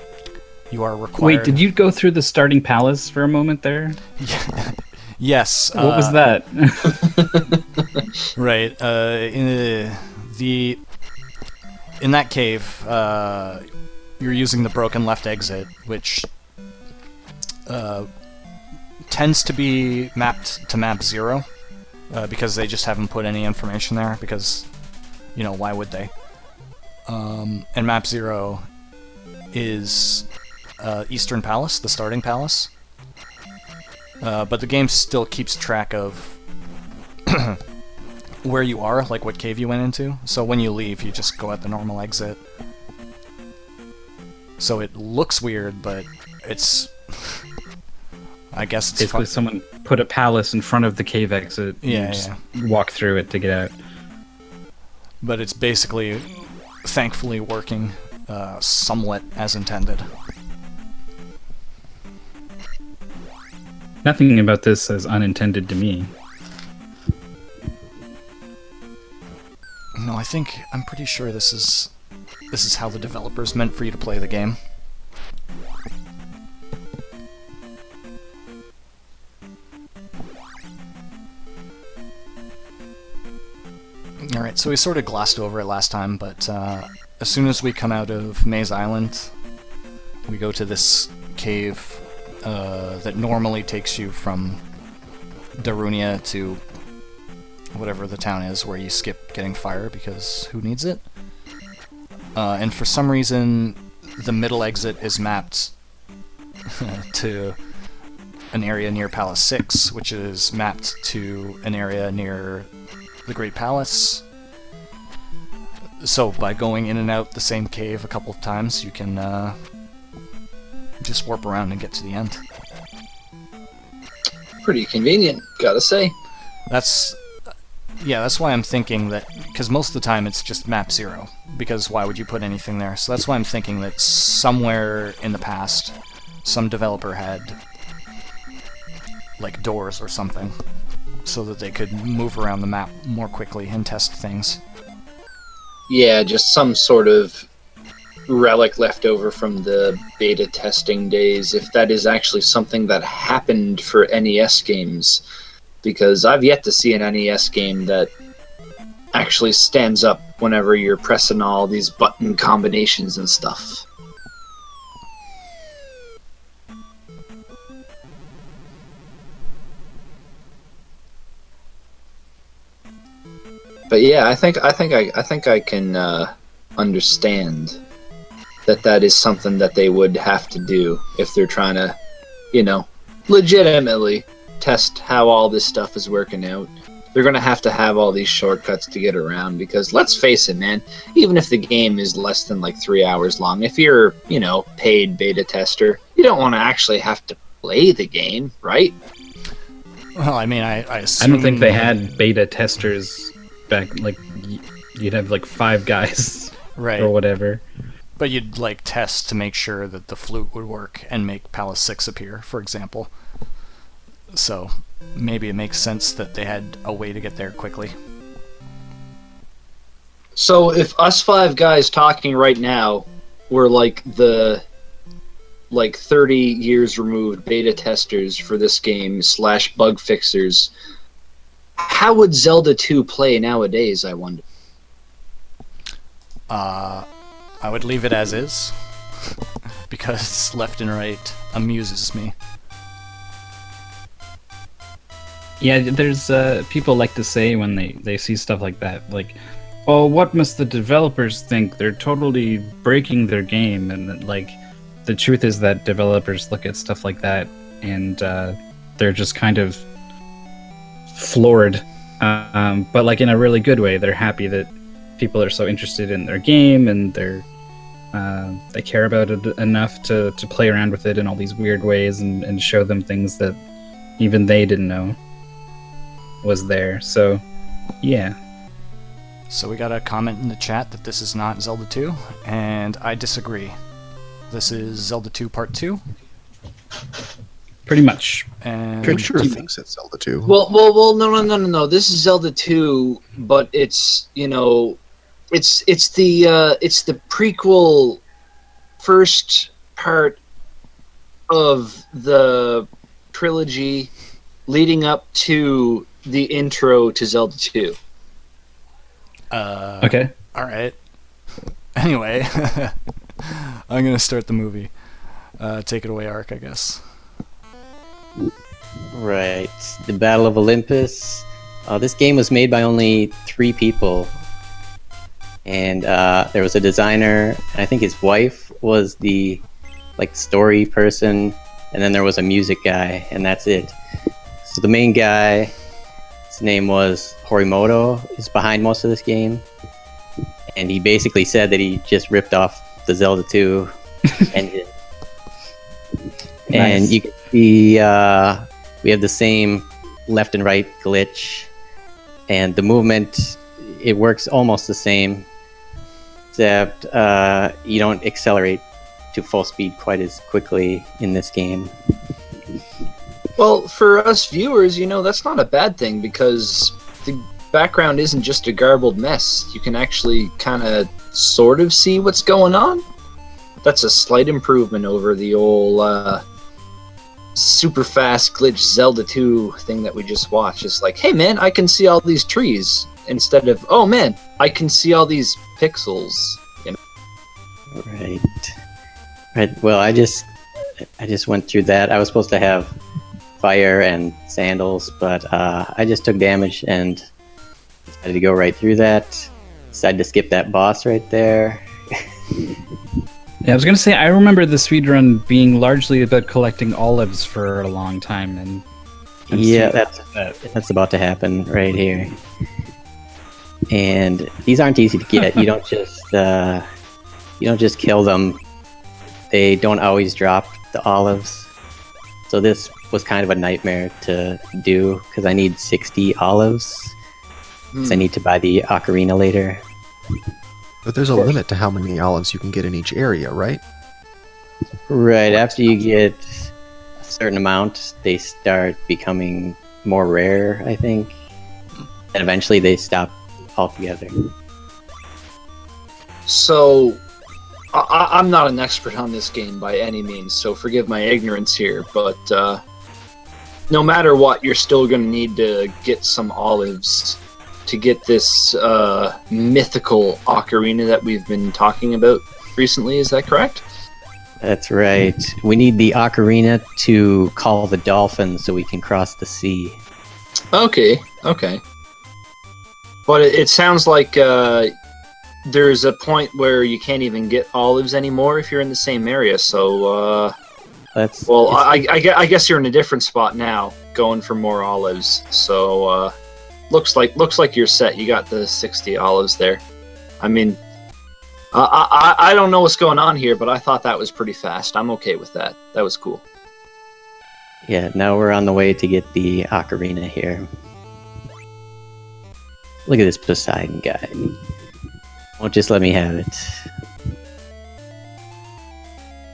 You are required. Wait, did you go through the starting palace for a moment there? Yes. What was that? Right. In that cave, you're using the broken left exit, which tends to be mapped to map 0, because they just haven't put any information there, because, you know, why would they? And map 0 is Eastern Palace, the starting palace. But the game still keeps track of where you are, like what cave you went into. So when you leave, you just go at the normal exit. So it looks weird, but it's... I guess it's basically someone put a palace in front of the cave exit. Yeah, Walk through it to get out. But it's basically, thankfully, working somewhat as intended. Nothing about this is unintended to me. No, I'm pretty sure this is how the developers meant for you to play the game. Alright, so we sort of glossed over it last time, but as soon as we come out of Maze Island, we go to this cave that normally takes you from Darunia to whatever the town is where you skip getting fire, because who needs it? And for some reason, the middle exit is mapped to an area near Palace 6, which is mapped to an area near the Great Palace. So by going in and out the same cave a couple of times, you can just warp around and get to the end. Pretty convenient, gotta say. That's why I'm thinking that, because most of the time it's just map 0, because why would you put anything there? So that's why I'm thinking that somewhere in the past, some developer had like doors or something, so that they could move around the map more quickly and test things. Yeah, just some sort of relic left over from the beta testing days, if that is actually something that happened for NES games. Because I've yet to see an NES game that actually stands up whenever you're pressing all these button combinations and stuff. But yeah, I think I can understand that is something that they would have to do if they're trying to, you know, legitimately test how all this stuff is working out. They're going to have all these shortcuts to get around, because let's face it, man, even if the game is less than like 3 hours long, if you're, you know, paid beta tester, you don't want to actually have to play the game, right? Well, I mean, I assume... I don't think they had beta testers back, like, you'd have like 5 guys right, or whatever. But you'd like test to make sure that the flute would work and make Palace 6 appear, for example. So maybe it makes sense that they had a way to get there quickly. So if us 5 guys talking right now were like the 30 years removed beta testers for this game / bug fixers, how would Zelda 2 play nowadays, I wonder? I would leave it as is, because left and right amuses me. Yeah, there's people like to say when they see stuff like that, like, oh, what must the developers think? They're totally breaking their game. And like, the truth is that developers look at stuff like that and they're just kind of floored, but like in a really good way. They're happy that people are so interested in their game, and they care about it enough to play around with it in all these weird ways and show them things that even they didn't know was there. So yeah. So we got a comment in the chat that this is not Zelda 2, and I disagree. This is Zelda 2 Part 2, Pretty much. And I'm sure things at Zelda 2. Well, no. This is Zelda 2, but it's it's the prequel first part of the trilogy leading up to the intro to Zelda 2. Okay. All right. Anyway, I'm gonna start the movie. Take it away, Ark, I guess. Right. The Battle of Olympus. This game was made by only 3 people. And there was a designer, and I think his wife was the story person, and then there was a music guy, and that's it. So the main guy, his name was Horimoto, is behind most of this game. And he basically said that he just ripped off the Zelda 2 engine. And Nice. you can see we have the same left and right glitch, and the movement, it works almost the same, except you don't accelerate to full speed quite as quickly in this game. Well, for us viewers, that's not a bad thing because the background isn't just a garbled mess. You can actually kind of sort of see what's going on. That's a slight improvement over the old super fast glitch Zelda 2 thing that we just watched. It's like, hey man, I can see all these trees, instead of, oh man, I can see all these pixels. Right. Well, I just went through that. I was supposed to have fire and sandals, but I just took damage and decided to go right through that. Decided to skip that boss right there. Yeah, I was gonna say I remember the speedrun being largely about collecting olives for a long time, and Yeah, that. that's about to happen right here. And these aren't easy to get. You don't just kill them. They don't always drop the olives. So this was kind of a nightmare to do because I need 60 olives. 'Cause I need to buy the ocarina later. But there's a limit to how many olives you can get in each area, right? Right, after you get a certain amount, they start becoming more rare, I think. And eventually they stop altogether. So, I'm not an expert on this game by any means, so forgive my ignorance here, but no matter what, you're still going to need to get some olives to get this mythical ocarina that we've been talking about recently. Is that correct? That's right. We need the ocarina to call the dolphin so we can cross the sea. Okay. But it sounds like there's a point where you can't even get olives anymore if you're in the same area. So, I guess you're in a different spot now, going for more olives. So, looks like you're set. You got the 60 olives there. I mean, I don't know what's going on here, but I thought that was pretty fast. I'm okay with that. That was cool. Yeah, now we're on the way to get the ocarina here. Look at this Poseidon guy. Won't just let me have it.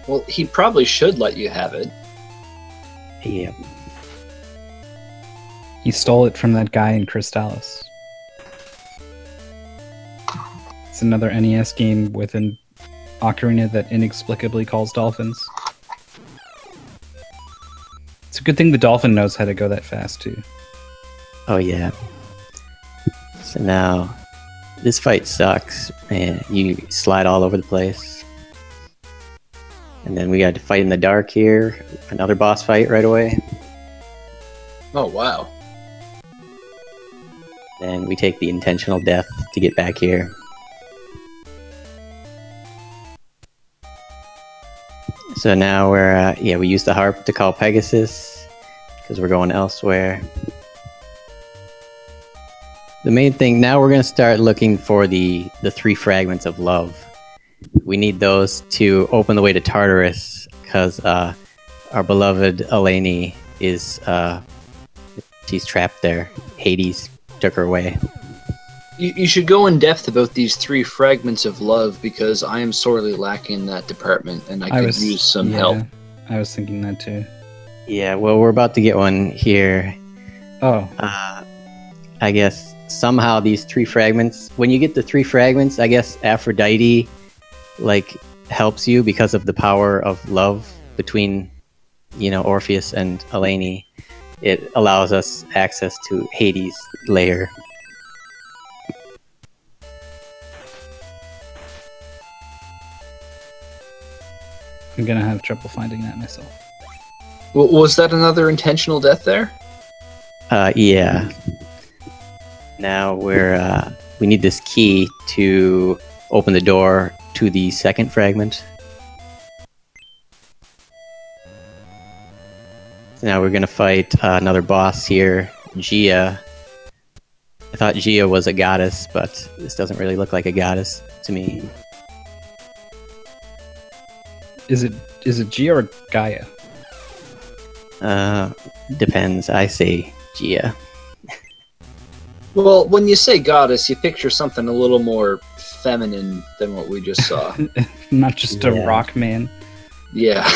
Well, he probably should let you have it. Yep. He stole it from that guy in Crystallis. It's another NES game with an ocarina that inexplicably calls dolphins. It's a good thing the dolphin knows how to go that fast, too. Oh yeah. So now, this fight sucks, man. You slide all over the place. And then we got to fight in the dark here. Another boss fight right away. Oh, wow. And we take the intentional death to get back here. So now we use the harp to call Pegasus because we're going elsewhere. The main thing, now we're going to start looking for the 3 fragments of love. We need those to open the way to Tartarus because our beloved Eleni is she's trapped there. Hades took her away. You should go in depth about these 3 fragments of love because I am sorely lacking in that department and I could use some help. I was thinking that too. Yeah, well, we're about to get one here. Oh, I guess somehow these 3 fragments, when you get the 3 fragments, I guess Aphrodite like helps you because of the power of love between, Orpheus and Eleni. It allows us access to Hades' lair. I'm gonna have trouble finding that myself. Was that another intentional death there? Yeah. Now we need this key to open the door to the second fragment. So now we're gonna fight another boss here, Gia. I thought Gia was a goddess, but this doesn't really look like a goddess to me. Is it Gia or Gaia? Depends. I say Gia. Well, when you say goddess, you picture something a little more feminine than what we just saw. Not just a Yeah. rock man. Yeah.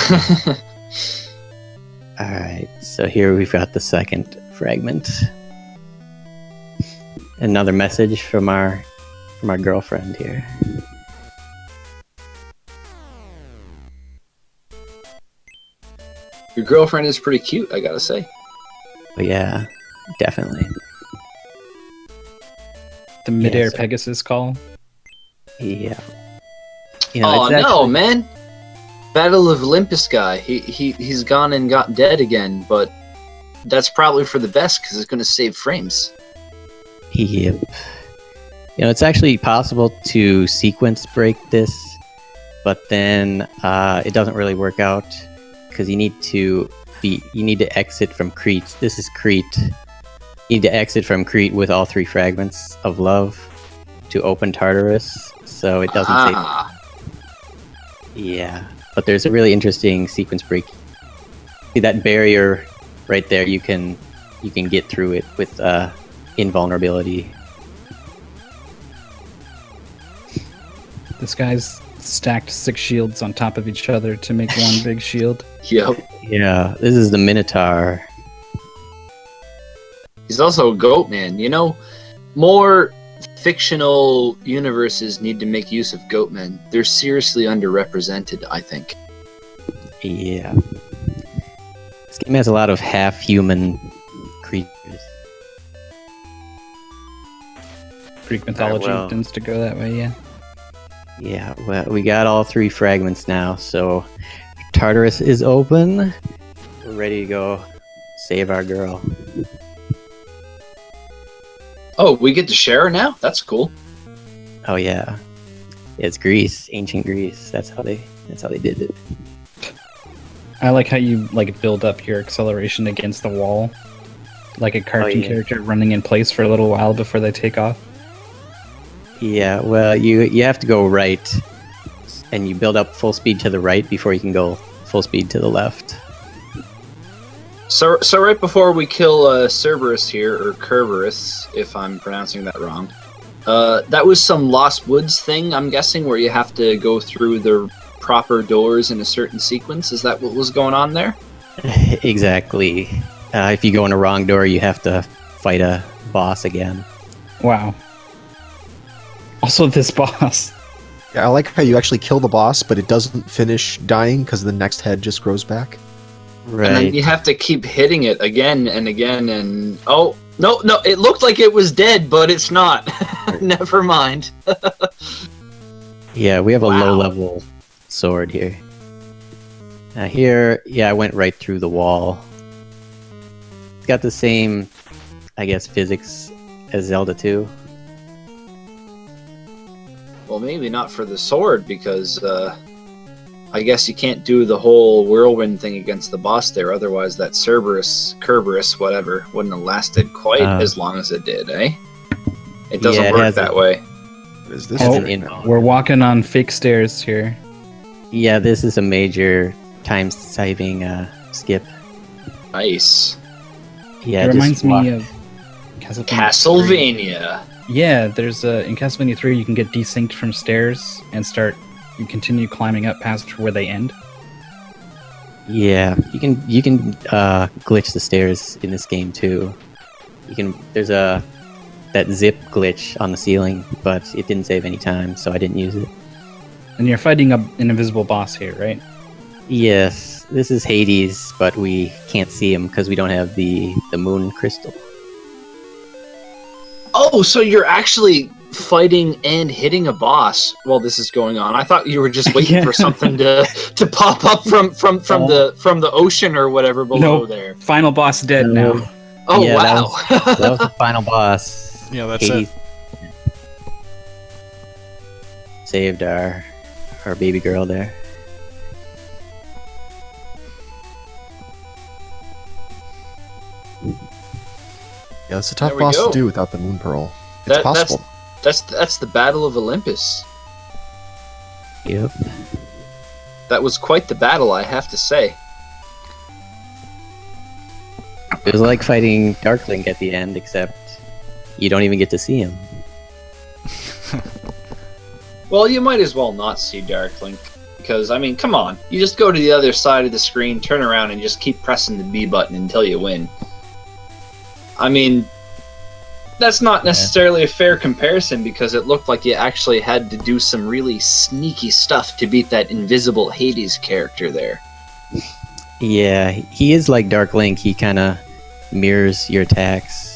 Alright, so here we've got the second fragment. Another message from our girlfriend here. Your girlfriend is pretty cute, I gotta say. But yeah, definitely. The midair so- Pegasus call. Yeah. Oh it's no, actually- man! Battle of Olympus guy. He's gone and got dead again, but that's probably for the best because it's going to save frames. Yep. It's actually possible to sequence break this, but then it doesn't really work out because you need to exit from Crete. This is Crete. You need to exit from Crete with all 3 fragments of love to open Tartarus. So it doesn't say. Yeah, but there's a really interesting sequence break. See that barrier right there? You can get through it with invulnerability. This guy's stacked 6 shields on top of each other to make one big shield. Yep. Yeah, this is the Minotaur. He's also a goat man. More fictional universes need to make use of goat men. They're seriously underrepresented, I think. Yeah. This game has a lot of half-human creatures. Greek mythology well. tends to go that way, yeah. Yeah, well, we got all 3 fragments now, so Tartarus is open. We're ready to go save our girl. Oh, we get to share her now? That's cool. Oh yeah, it's Greece, ancient Greece. That's how they did it. I like how you build up your acceleration against the wall, like a cartoon yeah. character running in place for a little while before they take off. Yeah, well, you have to go right, and you build up full speed to the right before you can go full speed to the left. So right before we kill Cerberus here, or Kerberos, if I'm pronouncing that wrong, that was some Lost Woods thing, I'm guessing, where you have to go through the proper doors in a certain sequence. Is that what was going on there? Exactly. If you go in a wrong door, you have to fight a boss again. Wow. Also, this boss. Yeah, I like how you actually kill the boss, but it doesn't finish dying because the next head just grows back. Right. And then you have to keep hitting it again and again, and oh, no, it looked like it was dead, but it's not. Never mind. Yeah, we have a Wow. low-level sword here. Here, I went right through the wall. It's got the same, I guess, physics as Zelda 2. Well, maybe not for the sword, because I guess you can't do the whole whirlwind thing against the boss there, otherwise that Kerberos, whatever, wouldn't have lasted quite as long as it did, eh? It doesn't Yeah, it work has that a- way. What is this? Oh, right in- now? We're walking on fake stairs here. Yeah, this is a major time-saving skip. Nice. Yeah, it just reminds walk- me of Castlevania. 3. Castlevania. Yeah, there's in Castlevania 3 you can get desynced from stairs and you continue climbing up past where they end. Yeah, you can glitch the stairs in this game too. There's that zip glitch on the ceiling, but it didn't save any time, so I didn't use it. And you're fighting an invisible boss here, right? Yes, this is Hades, but we can't see him because we don't have the moon crystal. Oh, so you're actually fighting and hitting a boss while this is going on. I thought you were just waiting Yeah. for something to pop up from the ocean or whatever below Nope. there. Final boss dead No. now. Oh Yeah, wow. That was the final boss. Yeah, that's Hades it. saved our baby girl there. Yeah, it's a tough There we boss go. to do without the moon pearl. It's possible. That's the Battle of Olympus. Yep. That was quite the battle, I have to say. It was like fighting Darklink at the end, except you don't even get to see him. Well, you might as well not see Darklink, because, I mean, come on. You just go to the other side of the screen, turn around, and just keep pressing the B button until you win. I mean, that's not necessarily a fair comparison, because it looked like you actually had to do some really sneaky stuff to beat that invisible Hades character there. Yeah, he is like Darklink. He kind of mirrors your attacks.